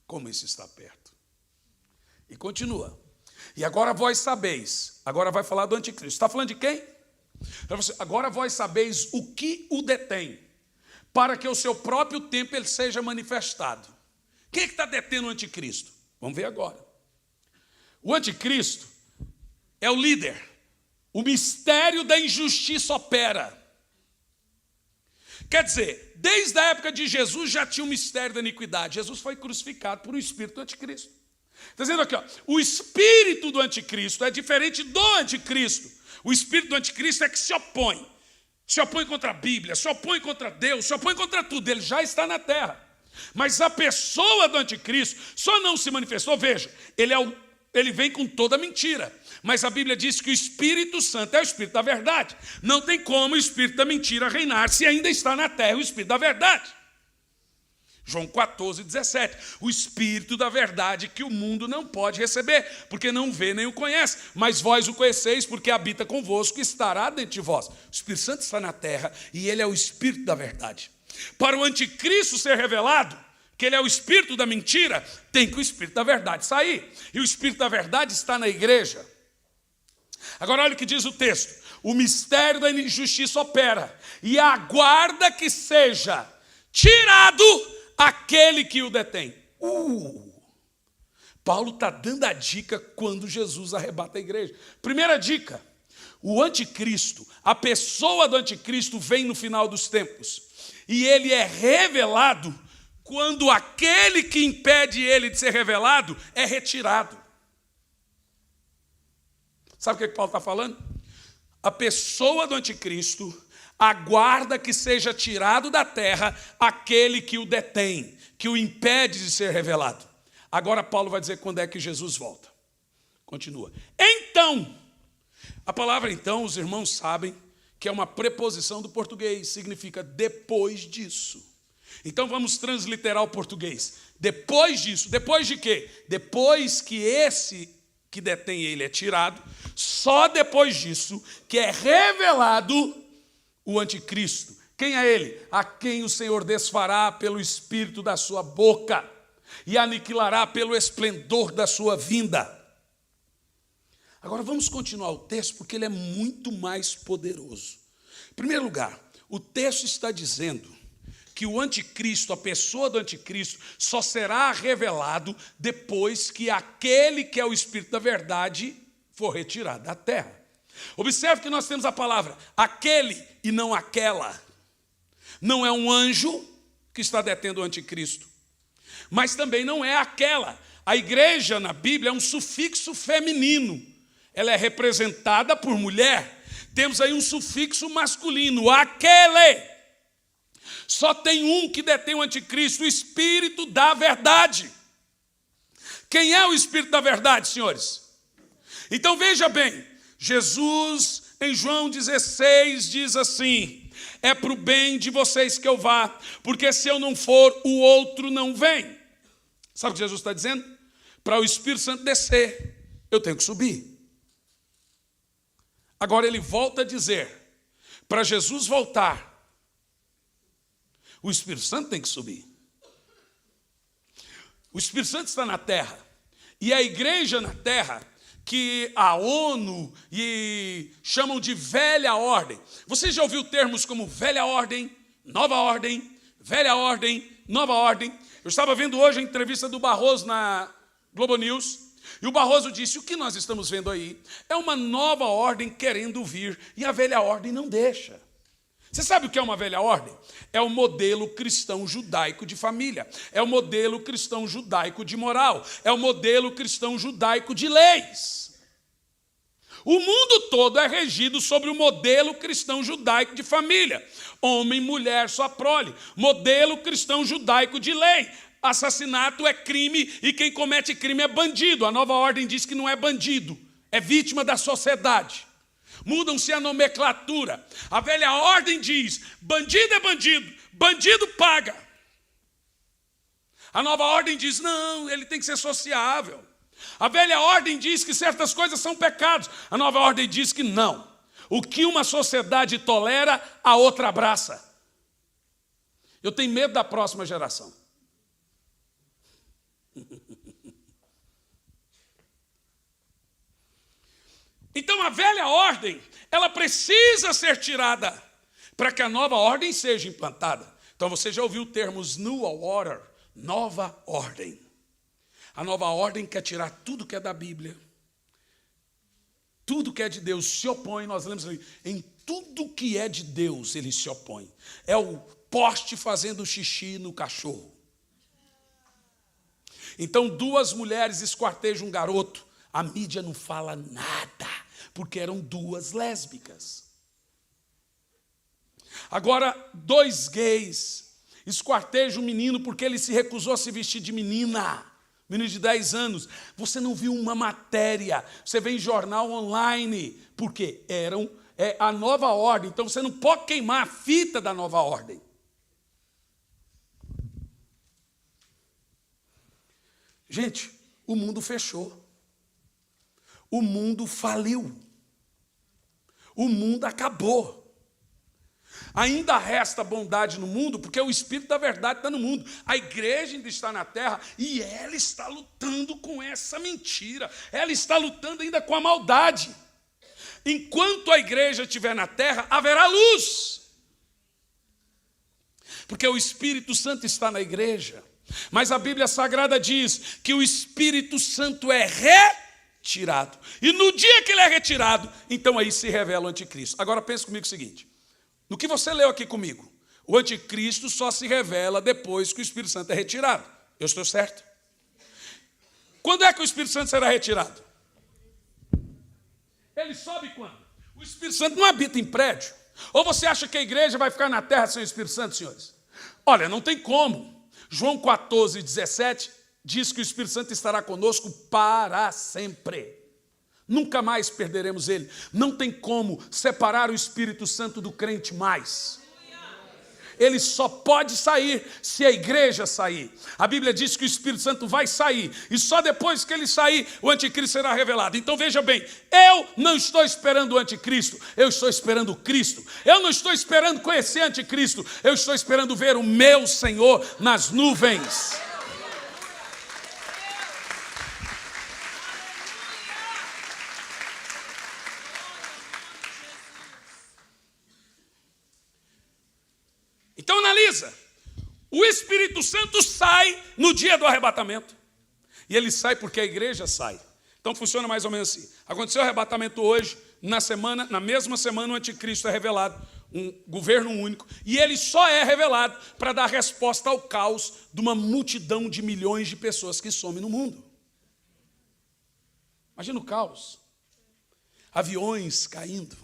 Como isso está perto. E continua. E agora vós sabeis. Agora vai falar do anticristo. Está falando de quem? Agora vós sabeis o que o detém, para que o seu próprio tempo ele seja manifestado. Quem é que está detendo o anticristo? Vamos ver agora. O anticristo é o líder. O mistério da injustiça opera. Quer dizer, desde a época de Jesus já tinha um mistério da iniquidade. Jesus foi crucificado por um espírito do anticristo. Está dizendo aqui, ó, o espírito do anticristo é diferente do anticristo. O espírito do anticristo é que se opõe contra a Bíblia, se opõe contra Deus, se opõe contra tudo. Ele já está na terra. Mas a pessoa do anticristo só não se manifestou. Veja, ele vem com toda mentira. Mas a Bíblia diz que o Espírito Santo é o Espírito da verdade. Não tem como o Espírito da mentira reinar se ainda está na terra o Espírito da verdade. João 14:17. O Espírito da verdade que o mundo não pode receber, porque não vê nem o conhece. Mas vós o conheceis, porque habita convosco e estará dentro de vós. O Espírito Santo está na terra e ele é o Espírito da verdade. Para o anticristo ser revelado, que ele é o espírito da mentira, tem que o Espírito da verdade sair. E o Espírito da verdade está na igreja. Agora olha o que diz o texto. O mistério da injustiça opera e aguarda que seja tirado aquele que o detém. Paulo está dando a dica quando Jesus arrebata a igreja. Primeira dica, o anticristo, a pessoa do anticristo vem no final dos tempos. E ele é revelado quando aquele que impede ele de ser revelado é retirado. Sabe o que Paulo está falando? A pessoa do anticristo aguarda que seja tirado da terra aquele que o detém, que o impede de ser revelado. Agora Paulo vai dizer quando é que Jesus volta. Continua. Então, a palavra então, os irmãos sabem que é uma preposição do português, significa depois disso. Então vamos transliterar o português. Depois disso, depois de quê? Depois que esse que detém ele é tirado, só depois disso que é revelado o anticristo. Quem é ele? A quem o Senhor desfará pelo espírito da sua boca e aniquilará pelo esplendor da sua vinda. Agora vamos continuar o texto porque ele é muito mais poderoso. Em primeiro lugar, o texto está dizendo que o anticristo, a pessoa do anticristo, só será revelado depois que aquele que é o Espírito da verdade for retirado da terra. Observe que nós temos a palavra aquele e não aquela. Não é um anjo que está detendo o anticristo, mas também não é aquela. A igreja na Bíblia é um sufixo feminino. Ela é representada por mulher. Temos aí um sufixo masculino, aquele. Só tem um que detém o anticristo, o Espírito da verdade. Quem é o Espírito da verdade, senhores? Então veja bem, Jesus em João 16 diz assim: é para o bem de vocês que eu vá, porque se eu não for, o outro não vem. Sabe o que Jesus está dizendo? Para o Espírito Santo descer, eu tenho que subir. Agora ele volta a dizer, para Jesus voltar, o Espírito Santo tem que subir. O Espírito Santo está na terra. E a igreja na terra, que a ONU e chamam de velha ordem. Você já ouviu termos como velha ordem, nova ordem, velha ordem, nova ordem? Eu estava vendo hoje a entrevista do Barroso na Globo News. E o Barroso disse, o que nós estamos vendo aí é uma nova ordem querendo vir. E a velha ordem não deixa. Você sabe o que é uma velha ordem? É o modelo cristão judaico de família. É o modelo cristão judaico de moral. É o modelo cristão judaico de leis. O mundo todo é regido sobre o modelo cristão judaico de família. Homem, mulher, sua prole. Modelo cristão judaico de lei. Assassinato é crime e quem comete crime é bandido. A nova ordem diz que não é bandido, é vítima da sociedade. Mudam-se a nomenclatura. A velha ordem diz, bandido é bandido, bandido paga. A nova ordem diz, não, ele tem que ser sociável. A velha ordem diz que certas coisas são pecados. A nova ordem diz que não. O que uma sociedade tolera, a outra abraça. Eu tenho medo da próxima geração. Então a velha ordem, ela precisa ser tirada para que a nova ordem seja implantada. Então você já ouviu o termo New Order, nova ordem. A nova ordem quer tirar tudo que é da Bíblia, tudo que é de Deus se opõe, nós lemos ali, em tudo que é de Deus ele se opõe. É o poste fazendo xixi no cachorro. Então 2 mulheres esquartejam um garoto, a mídia não fala nada, porque eram 2 lésbicas. Agora 2 gays esquartejam um menino porque ele se recusou a se vestir de menina. Menino de 10 anos. Você não viu uma matéria, você vê em jornal online, porque é a nova ordem. Então você não pode queimar a fita da nova ordem. Gente, o mundo fechou. O mundo faliu. O mundo acabou. Ainda resta bondade no mundo, porque o Espírito da verdade está no mundo. A igreja ainda está na terra e ela está lutando com essa mentira. Ela está lutando ainda com a maldade. Enquanto a igreja estiver na terra, haverá luz. Porque o Espírito Santo está na igreja. Mas a Bíblia Sagrada diz que o Espírito Santo é retirado. E no dia que ele é retirado, então aí se revela o anticristo. Agora pense comigo o seguinte. No que você leu aqui comigo, o anticristo só se revela depois que o Espírito Santo é retirado. Eu estou certo? Quando é que o Espírito Santo será retirado? Ele sobe quando? O Espírito Santo não habita em prédio. Ou você acha que a igreja vai ficar na terra sem o Espírito Santo, senhores? Olha, não tem como. João 14, 17 diz que o Espírito Santo estará conosco para sempre. Nunca mais perderemos ele. Não tem como separar o Espírito Santo do crente mais. Ele só pode sair se a igreja sair. A Bíblia diz que o Espírito Santo vai sair. E só depois que ele sair, o anticristo será revelado. Então veja bem, eu não estou esperando o anticristo. Eu estou esperando o Cristo. Eu não estou esperando conhecer o anticristo. Eu estou esperando ver o meu Senhor nas nuvens. Então analisa, o Espírito Santo sai no dia do arrebatamento. E ele sai porque a igreja sai. Então funciona mais ou menos assim. Aconteceu o arrebatamento hoje, na mesma semana o anticristo é revelado, um governo único, e ele só é revelado para dar resposta ao caos de uma multidão de milhões de pessoas que somem no mundo. Imagina o caos. Aviões caindo.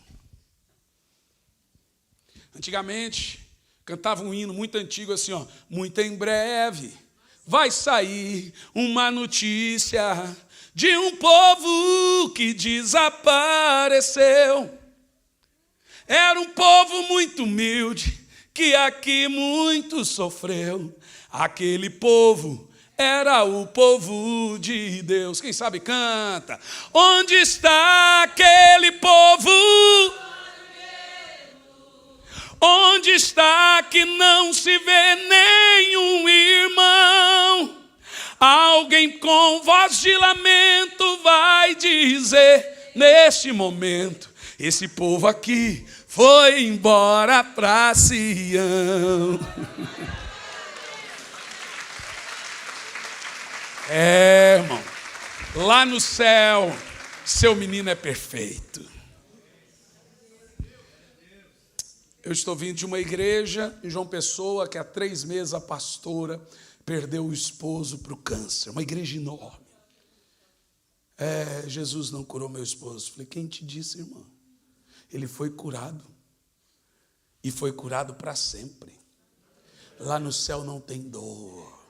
Antigamente cantava um hino muito antigo assim, ó. Muito em breve vai sair uma notícia de um povo que desapareceu. Era um povo muito humilde que aqui muito sofreu. Aquele povo era o povo de Deus. Quem sabe canta. Onde está aquele povo? Onde está que não se vê nenhum irmão? Alguém com voz de lamento vai dizer neste momento: esse povo aqui foi embora para Sião. Irmão, lá no céu, seu menino é perfeito. Eu estou vindo de uma igreja em João Pessoa que há 3 meses a pastora perdeu o esposo para o câncer. Uma igreja enorme. Jesus não curou meu esposo. Falei, quem te disse, irmão? Ele foi curado. E foi curado para sempre. Lá no céu não tem dor.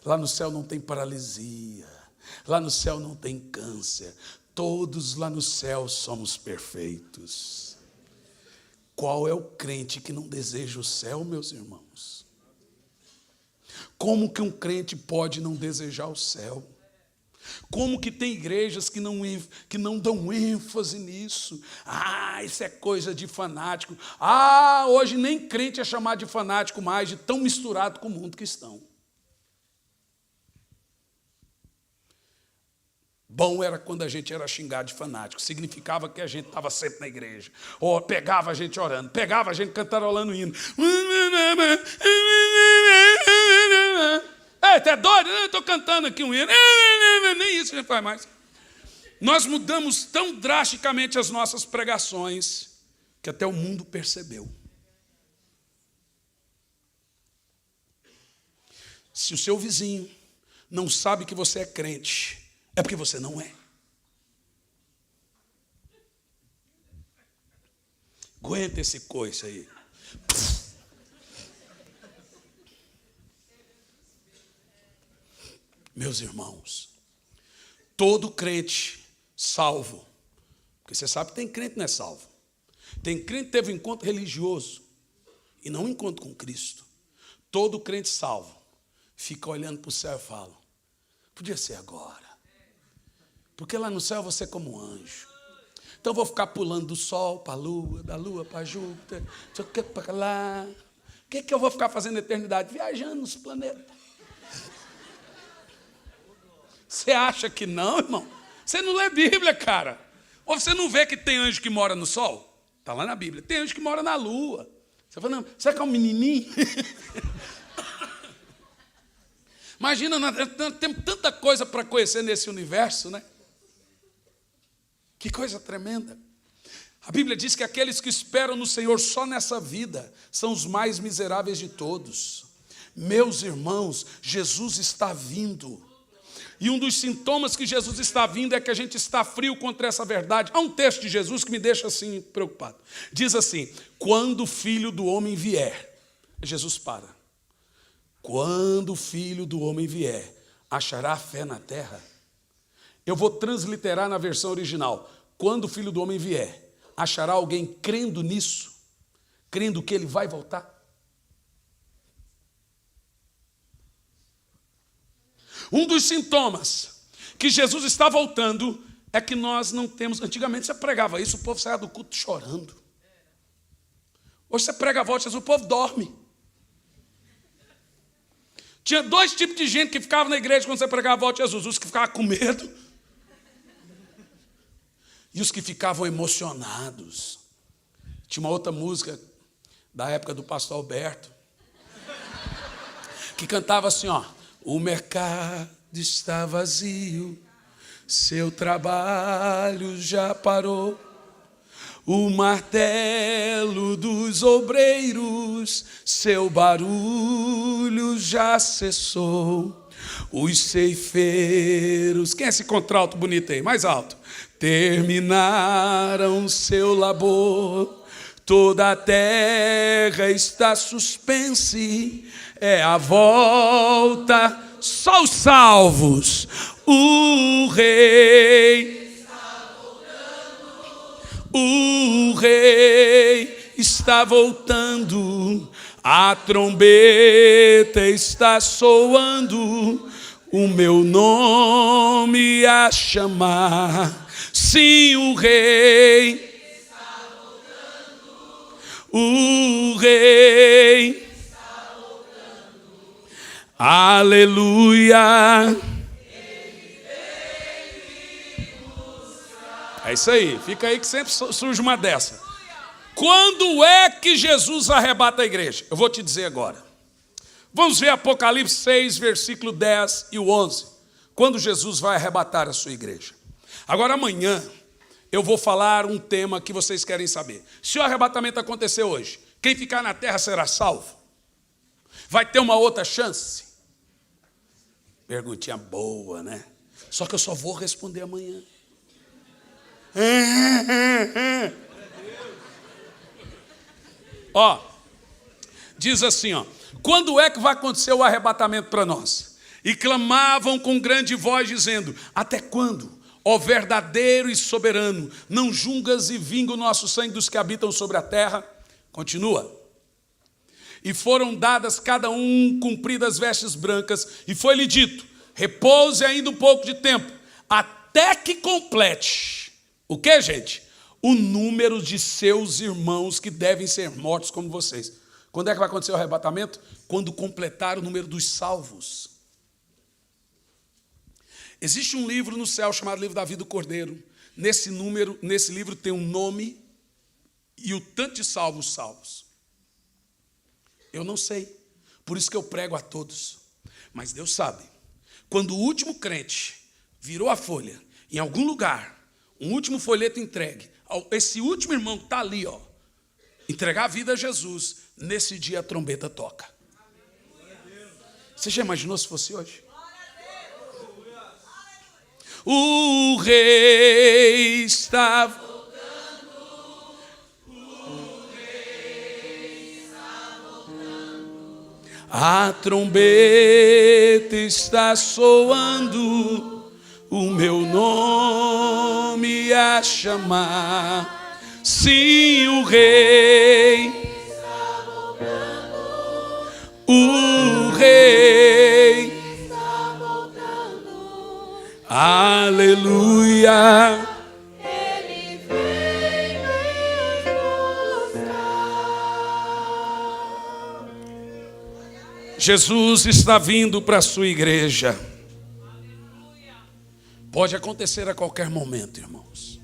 Lá no céu não tem paralisia. Lá no céu não tem câncer. Todos lá no céu somos perfeitos. Qual é o crente que não deseja o céu, meus irmãos? Como que um crente pode não desejar o céu? Como que tem igrejas que não dão ênfase nisso? Isso é coisa de fanático. Hoje nem crente é chamado de fanático mais, de tão misturado com o mundo que estão. Bom era quando a gente era xingado de fanático. Significava que a gente estava sempre na igreja. Ou pegava a gente orando, pegava a gente cantarolando hino. Tá doido? Eu estou cantando aqui um hino. Nem isso a gente faz mais. Nós mudamos tão drasticamente as nossas pregações que até o mundo percebeu. Se o seu vizinho não sabe que você é crente, é porque você não é. Aguenta esse coice aí. Meus irmãos, todo crente salvo, porque você sabe que tem crente que não é salvo. Tem crente que teve um encontro religioso e não um encontro com Cristo. Todo crente salvo fica olhando para o céu e fala, podia ser agora. Porque lá no céu você é como um anjo. Então eu vou ficar pulando do sol para a lua, da lua para Júpiter, para lá. O que eu vou ficar fazendo na eternidade? Viajando nos planetas. Você acha que não, irmão? Você não lê Bíblia, cara. Ou você não vê que tem anjo que mora no sol? Está lá na Bíblia. Tem anjo que mora na lua. Você fala, não, será que é um menininho? Imagina, nós temos tanta coisa para conhecer nesse universo, né? Que coisa tremenda. A Bíblia diz que aqueles que esperam no Senhor só nessa vida são os mais miseráveis de todos. Meus irmãos, Jesus está vindo. E um dos sintomas que Jesus está vindo é que a gente está frio contra essa verdade. Há um texto de Jesus que me deixa assim preocupado. Diz assim, quando o Filho do Homem vier, Jesus para. Quando o Filho do Homem vier, achará fé na terra? Eu vou transliterar na versão original. Quando o Filho do Homem vier, achará alguém crendo nisso? Crendo que ele vai voltar? Um dos sintomas que Jesus está voltando é que nós não temos... Antigamente você pregava isso, o povo saia do culto chorando. Hoje você prega a volta de Jesus, o povo dorme. Tinha dois tipos de gente que ficava na igreja quando você pregava a volta de Jesus. Os que ficavam com medo e os que ficavam emocionados. Tinha uma outra música da época do pastor Alberto que cantava assim, ó. O mercado está vazio, seu trabalho já parou. O martelo dos obreiros, seu barulho já cessou. Os ceifeiros, quem é esse contralto bonito aí? Mais alto. Terminaram seu labor, toda a terra está suspense. É a volta, só os salvos, o rei está voltando. O rei está voltando, a trombeta está soando, o meu nome a chamar. Sim, o rei está voltando. O rei aleluia. É isso aí, fica aí que sempre surge uma dessa. Quando é que Jesus arrebata a igreja? Eu vou te dizer agora. Vamos ver Apocalipse 6, versículo 10 e o 11. Quando Jesus vai arrebatar a sua igreja. Agora amanhã eu vou falar um tema que vocês querem saber. Se o arrebatamento acontecer hoje, quem ficar na terra será salvo? Vai ter uma outra chance? Perguntinha boa, né? Só que eu só vou responder amanhã. Ó, diz assim, ó. Quando é que vai acontecer o arrebatamento para nós? E clamavam com grande voz, dizendo, até quando, ó verdadeiro e soberano, não julgas e vinga o nosso sangue dos que habitam sobre a terra? Continua. E foram dadas cada um cumpridas vestes brancas, e foi-lhe dito: repouse ainda um pouco de tempo, até que complete. O que, gente? O número de seus irmãos que devem ser mortos como vocês. Quando é que vai acontecer o arrebatamento? Quando completar o número dos salvos. Existe um livro no céu chamado Livro da Vida do Cordeiro. Nesse livro tem um nome e o tanto de salvos. Eu não sei, por isso que eu prego a todos. Mas Deus sabe. Quando o último crente virou a folha, em algum lugar, um último folheto entregue, esse último irmão que está ali, entregar a vida a Jesus, nesse dia a trombeta toca. Você já imaginou se fosse hoje? O rei está voltando. O rei está voltando. A trombeta está soando, o meu nome a chamar. Sim, o rei está voltando. O rei está voltando. Aleluia. Ele vem nos buscar. Jesus está vindo para a sua igreja. Pode acontecer a qualquer momento, irmãos.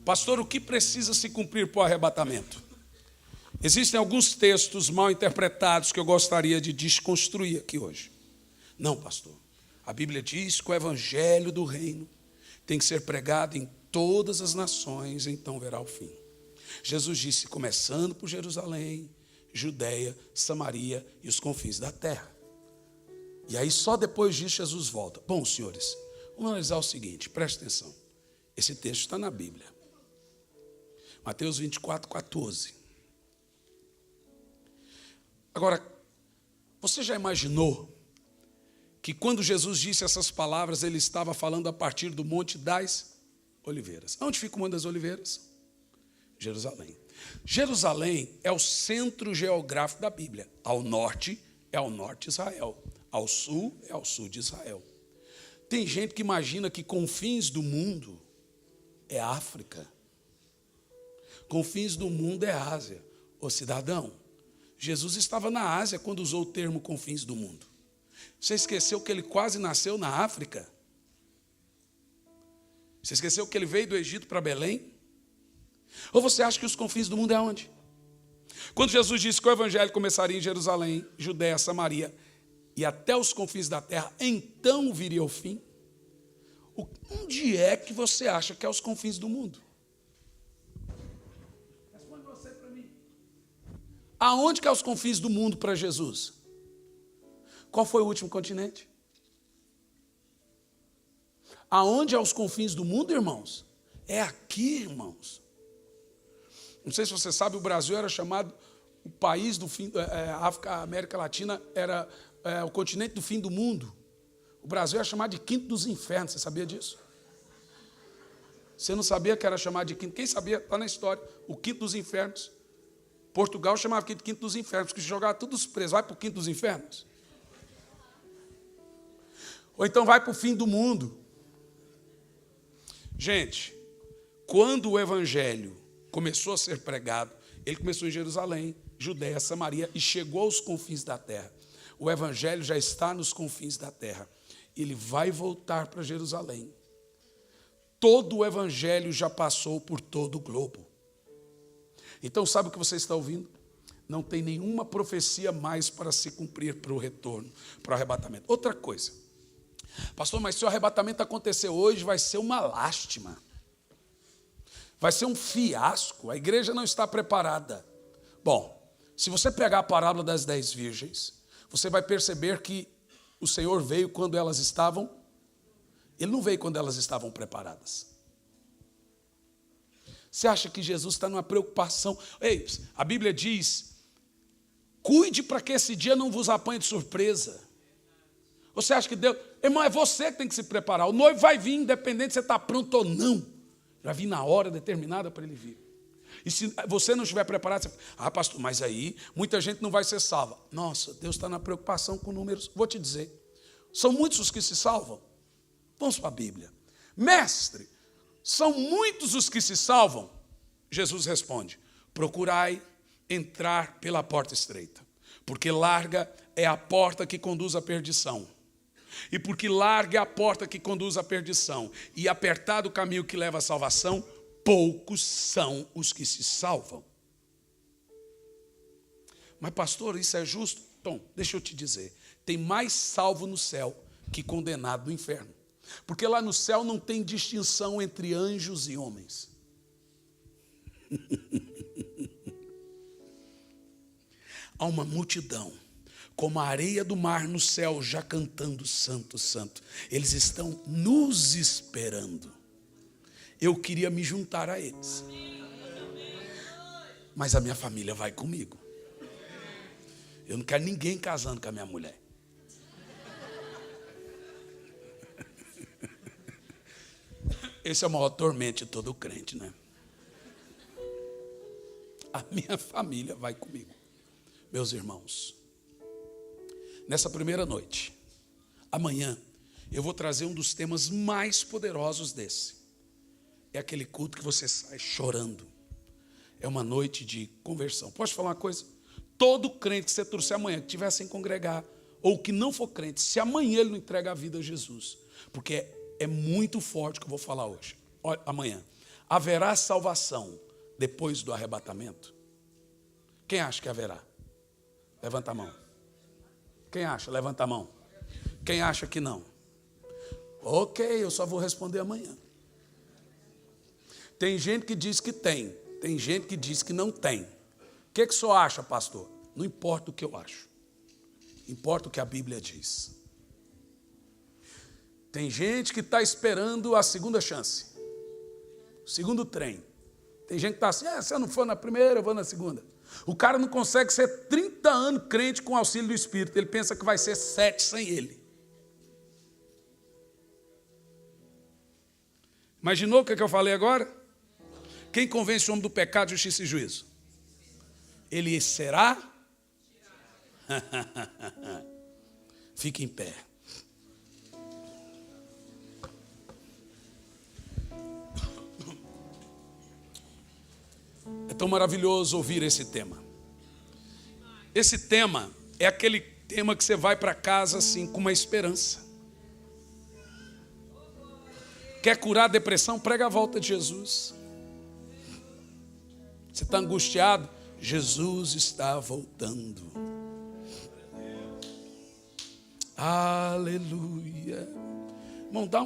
Pastor, o que precisa se cumprir para o arrebatamento? Existem alguns textos mal interpretados que eu gostaria de desconstruir aqui hoje. Não, pastor. A Bíblia diz que o evangelho do reino tem que ser pregado em todas as nações, então verá o fim. Jesus disse, começando por Jerusalém, Judeia, Samaria e os confins da terra. E aí só depois disso Jesus volta. Bom, senhores, vamos analisar o seguinte, preste atenção. Esse texto está na Bíblia. Mateus 24, 14. Agora, você já imaginou que quando Jesus disse essas palavras, ele estava falando a partir do Monte das Oliveiras? Onde fica o Monte das Oliveiras? Jerusalém. Jerusalém é o centro geográfico da Bíblia. Ao norte é ao norte de Israel. Ao sul é ao sul de Israel. Tem gente que imagina que confins do mundo é África. Confins do mundo é Ásia. Ô cidadão, Jesus estava na Ásia quando usou o termo confins do mundo. Você esqueceu que ele quase nasceu na África? Você esqueceu que ele veio do Egito para Belém? Ou você acha que os confins do mundo é onde? Quando Jesus disse que o evangelho começaria em Jerusalém, Judéia, Samaria e até os confins da terra, então viria o fim? Onde é que você acha que é os confins do mundo? Responde você para mim. Aonde que é os confins do mundo para Jesus? Qual foi o último continente? Aonde é os confins do mundo, irmãos? É aqui, irmãos. Não sei se você sabe, o Brasil era chamado o país do fim, a América Latina era o continente do fim do mundo. O Brasil era chamado de quinto dos infernos, você sabia disso? Você não sabia que era chamado de quinto? Quem sabia? Está na história, o quinto dos infernos. Portugal chamava de quinto dos infernos, porque jogava todos presos. Vai para o quinto dos infernos? Ou então vai para o fim do mundo. Gente, quando o evangelho começou a ser pregado, ele começou em Jerusalém, Judéia, Samaria e chegou aos confins da terra. O evangelho já está nos confins da terra. Ele vai voltar para Jerusalém. Todo o evangelho já passou por todo o globo. Então, sabe o que você está ouvindo? Não tem nenhuma profecia mais para se cumprir para o retorno, para o arrebatamento. Outra coisa. Pastor, mas se o arrebatamento acontecer hoje, vai ser uma lástima. Vai ser um fiasco. A igreja não está preparada. Bom, se você pegar a parábola das 10 virgens, você vai perceber que o Senhor veio quando elas estavam... Ele não veio quando elas estavam preparadas. Você acha que Jesus está numa preocupação? Ei, a Bíblia diz, cuide para que esse dia não vos apanhe de surpresa. Você acha que Deus... Irmão, é você que tem que se preparar. O noivo vai vir, independente se você está pronto ou não. Já vir na hora determinada para ele vir. E se você não estiver preparado, você fala, pastor, mas aí muita gente não vai ser salva. Nossa, Deus está na preocupação com números. Vou te dizer, são muitos os que se salvam. Vamos para a Bíblia. Mestre, são muitos os que se salvam? Jesus responde, procurai entrar pela porta estreita, porque larga é a porta que conduz à perdição. E porque larga é a porta que conduz à perdição, e apertado o caminho que leva à salvação, poucos são os que se salvam. Mas pastor, isso é justo? Bom, deixa eu te dizer, tem mais salvo no céu que condenado no inferno. Porque lá no céu não tem distinção entre anjos e homens. Há uma multidão, como a areia do mar no céu, já cantando santo, santo. Eles estão nos esperando. Eu queria me juntar a eles. Mas a minha família vai comigo. Eu não quero ninguém casando com a minha mulher. Esse é o maior tormento de todo crente, né? A minha família vai comigo. Meus irmãos, nessa primeira noite, amanhã, eu vou trazer um dos temas mais poderosos desse. É aquele culto que você sai chorando. É uma noite de conversão. Posso falar uma coisa? Todo crente que você trouxer amanhã, que estiver sem congregar, ou que não for crente, se amanhã ele não entrega a vida a Jesus, porque é muito forte o que eu vou falar hoje. Olha, amanhã. Haverá salvação depois do arrebatamento? Quem acha que haverá? Levanta a mão. Quem acha? Levanta a mão. Quem acha que não? Ok, eu só vou responder amanhã. Tem gente que diz que tem. Tem gente que diz que não tem. O que o senhor acha, pastor? Não importa o que eu acho. Importa o que a Bíblia diz. Tem gente que está esperando a segunda chance. O segundo trem. Tem gente que está assim, se eu não for na primeira, eu vou na segunda. O cara não consegue ser 30 anos crente com auxílio do Espírito. Ele pensa que vai ser 7 sem ele. Imaginou o que eu falei agora? Quem convence o homem do pecado, justiça e juízo? Ele será? Fique em pé. É tão maravilhoso ouvir esse tema. Esse tema é aquele tema que você vai para casa assim com uma esperança. Quer curar a depressão? Prega a volta de Jesus. Você está angustiado? Jesus está voltando. Aleluia. Irmão, dá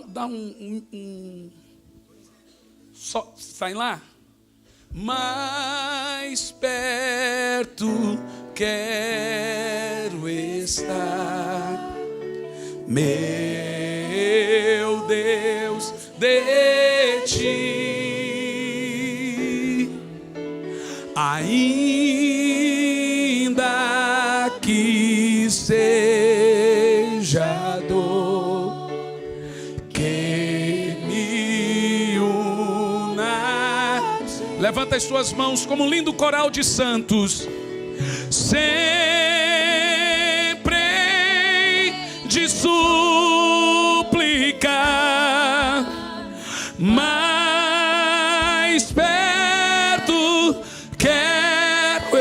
só, sai lá. Mais perto quero estar, meu Deus, de ti, ainda que seja dor, que me una. Levanta as suas mãos como um lindo coral de santos. Sempre de suplicar, mais perto quero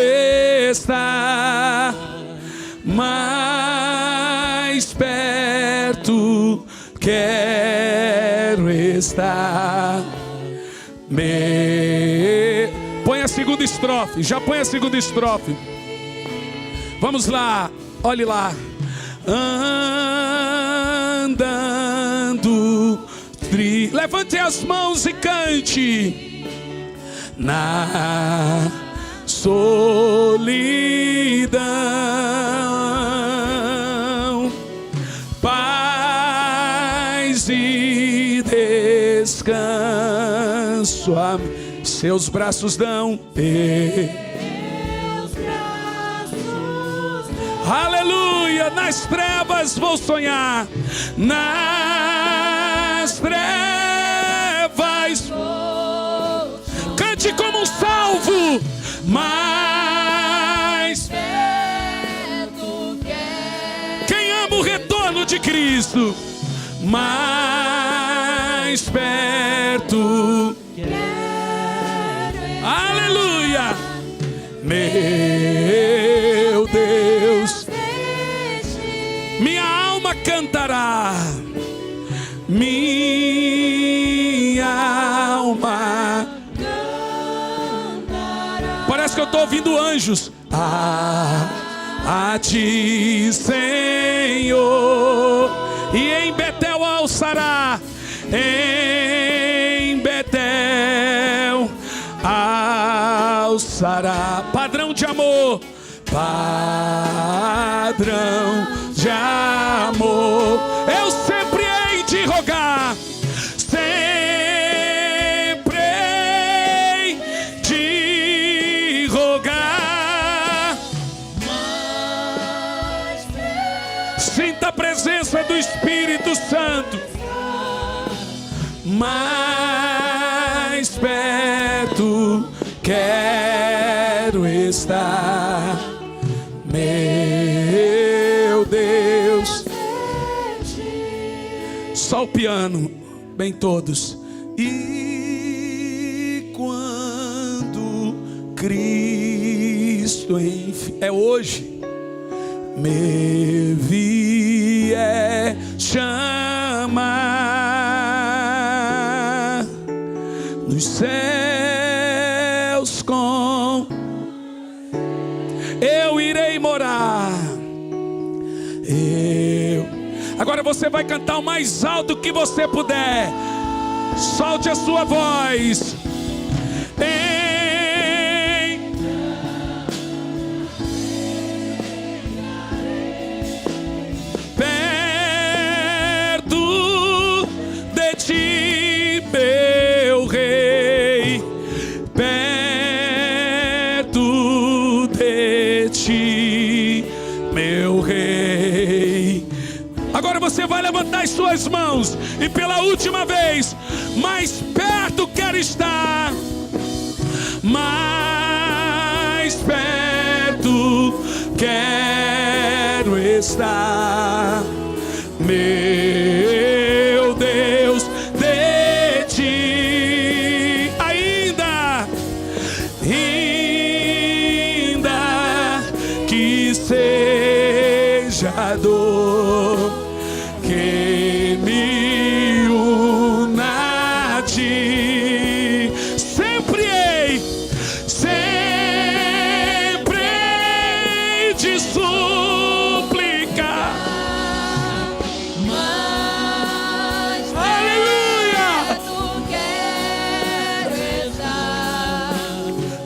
estar, mais perto quero estar. Põe a segunda estrofe, já põe a segunda estrofe. Vamos lá, olhe lá. Andando, levante as mãos e cante. Na solidão, paz e descanso, seus braços dão. Aleluia, nas trevas vou sonhar, nas trevas. Cante como um salvo. Cristo, mais perto. Aleluia, meu Deus, minha alma cantará, minha alma. Parece que eu estou ouvindo anjos. A ti, Senhor, e em Betel alçará, em Betel alçará. Padrão de amor, padrão de amor. Eu sempre hei de rogar, sempre hei de rogar. Sinta a presença do Espírito Santo. Mais perto quero estar, meu Deus. Só o piano, bem todos. E quando Cristo enfim, é hoje, me vier chamar nos céus com, eu irei morar. Agora você vai cantar o mais alto que você puder. Solte a sua voz. Perto de ti, meu rei. Perto de ti, meu rei. Agora você vai levantar as suas mãos e pela última vez, mais perto quero estar, mais perto quero estar, meu Deus, de ti. Ainda que seja a dor que me una a ti, sempre hei de suplicar. Aleluia!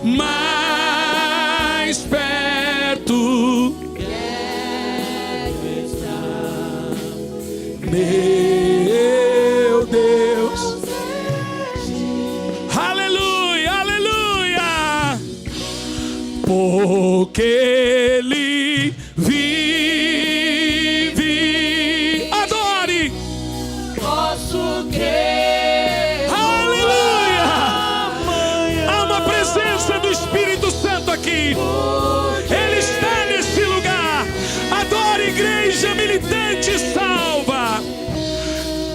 Mais perto meu Deus, aleluia, aleluia, porque Ele vive. Adore, posso crer. Aleluia! Há uma presença do Espírito Santo aqui. Ele está nesse lugar. Adore, igreja militante salva.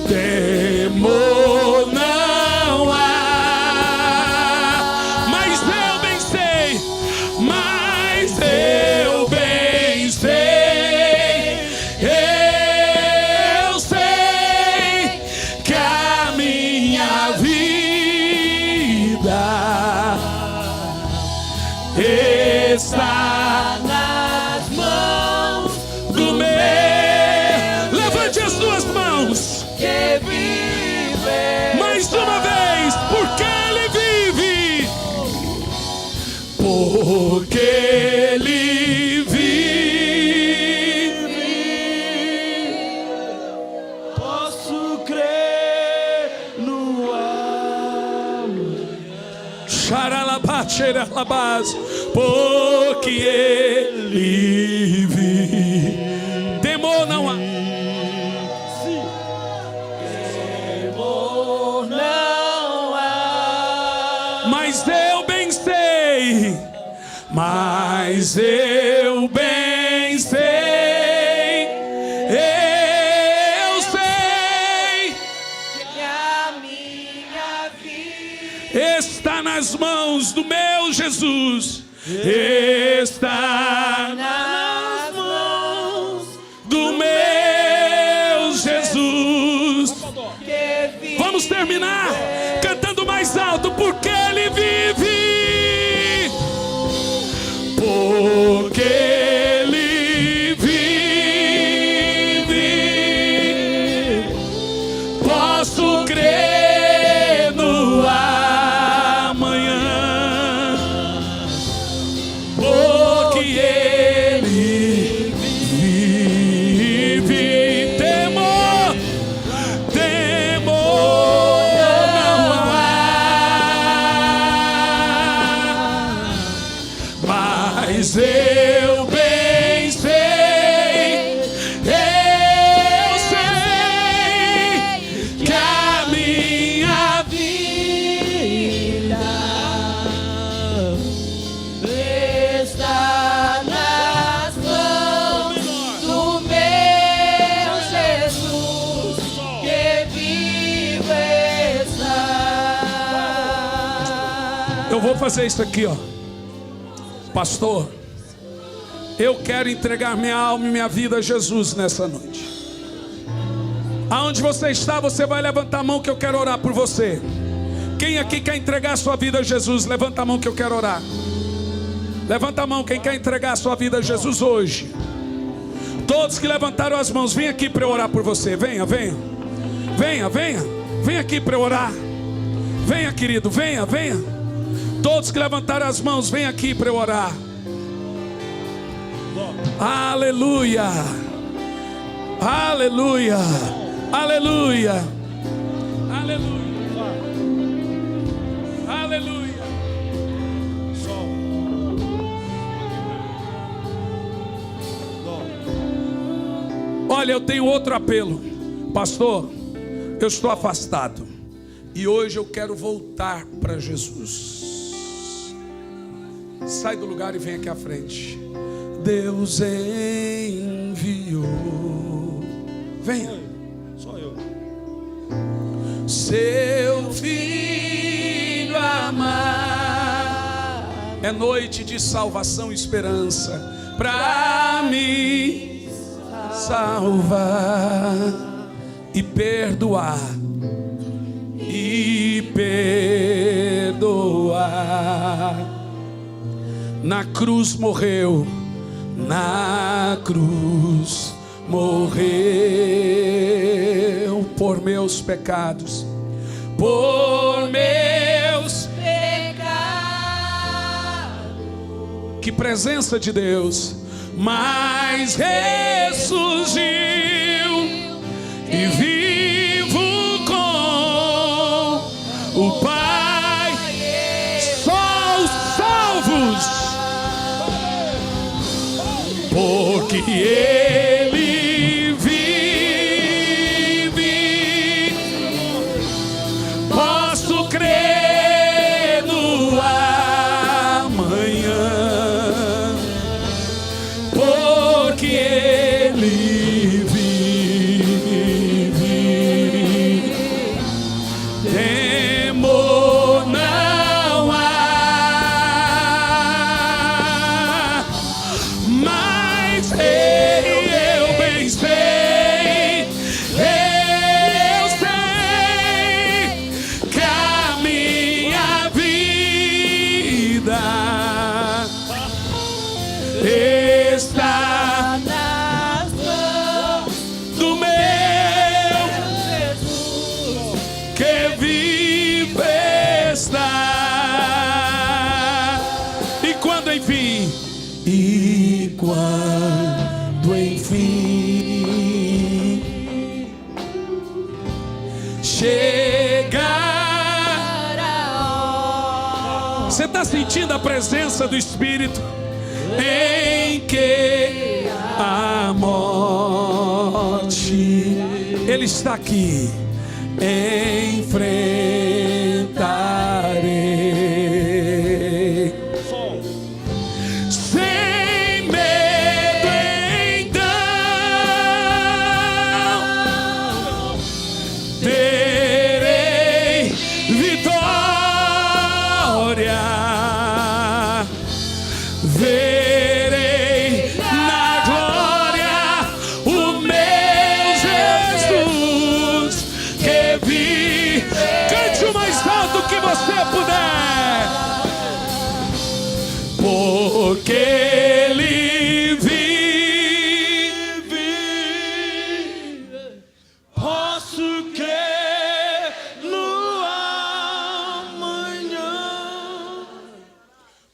Temor não há, mas eu bem sei, mas eu bem sei, eu sei que a minha vida está Nas mãos do meu. Levante as suas mãos. que vive. Mais uma vez, porque Ele vive. Porque Ele vive. Posso crer no amanhã. Xaralabaxeralabás, porque Ele vive. Temor não há. Temor não há. Mas eu bem sei, mas eu bem sei, mãos do meu Jesus. Está nas mãos do meu Jesus. que vive. Vamos terminar cantando mais alto, porque Ele vive. Porque Ele vive. Posso crer no amanhã. Porque Ele vive. Temor não há. Mas eu bem sei, que a minha Vida está nas mãos do meu Jesus, que vive está. Eu vou fazer isso aqui, ó. Pastor, eu quero entregar minha alma e minha vida a Jesus nessa noite. Aonde você está, você vai levantar a mão que eu quero orar por você. Quem aqui quer entregar a sua vida a Jesus? Levanta a mão que eu quero orar. Levanta a mão quem quer entregar a sua vida a Jesus hoje. Todos que levantaram as mãos, vem aqui para eu orar por você. Venha, venha. Venha, venha. Venha aqui para eu orar. Venha, querido, venha, venha. Todos que levantaram as mãos, vem aqui para eu orar. Aleluia. Aleluia. Aleluia. Aleluia. Aleluia. Olha, eu tenho outro apelo. Pastor, eu estou afastado e hoje eu quero voltar para Jesus. Sai do lugar e vem aqui à frente. Deus enviou. Venha. Só eu. Seu filho amado. É noite de salvação e esperança para me salvar e perdoar. E perdoar. Na cruz morreu, na cruz morreu por meus pecados, por meus pecados. Que presença de Deus! Mas ressurgiu e vivo com o Pai. Só os salvos, porque Ele vive. Posso crer no amanhã, porque Ele vive. Temor não há. Mas eu bem sei, que a minha vida está Nas mãos do meu Jesus, que vive está. E quando enfim, chegar a hora. Você está sentindo a presença do Espírito? Em que a morte, Ele está aqui. Enfrentarei sem medo, então terei vitória. porque Ele vive. Posso crer no amanhã.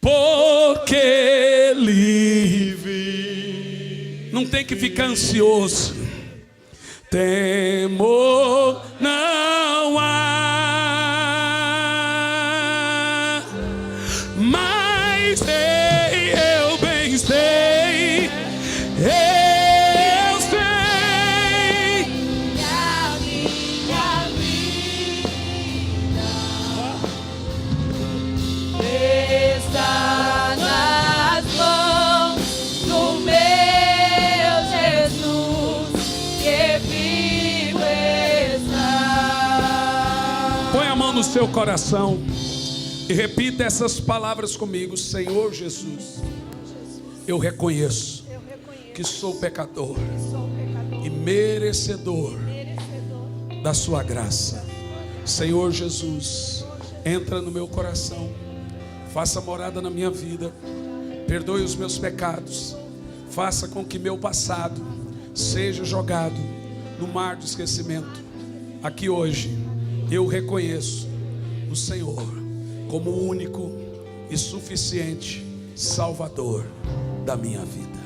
Porque Ele vive. Não tem que ficar ansioso. Temor não há. Mas sei, eu bem sei. Eu sei. A minha vida está nas mãos do meu Jesus, que vivo está. Põe a mão no seu coração e repita essas palavras comigo. Senhor Jesus, eu reconheço que sou pecador e merecedor da sua graça. Senhor Jesus, entra no meu coração, faça morada na minha vida, perdoe os meus pecados, faça com que meu passado seja jogado no mar do esquecimento. Aqui hoje eu reconheço o Senhor como o único e suficiente Salvador da minha vida.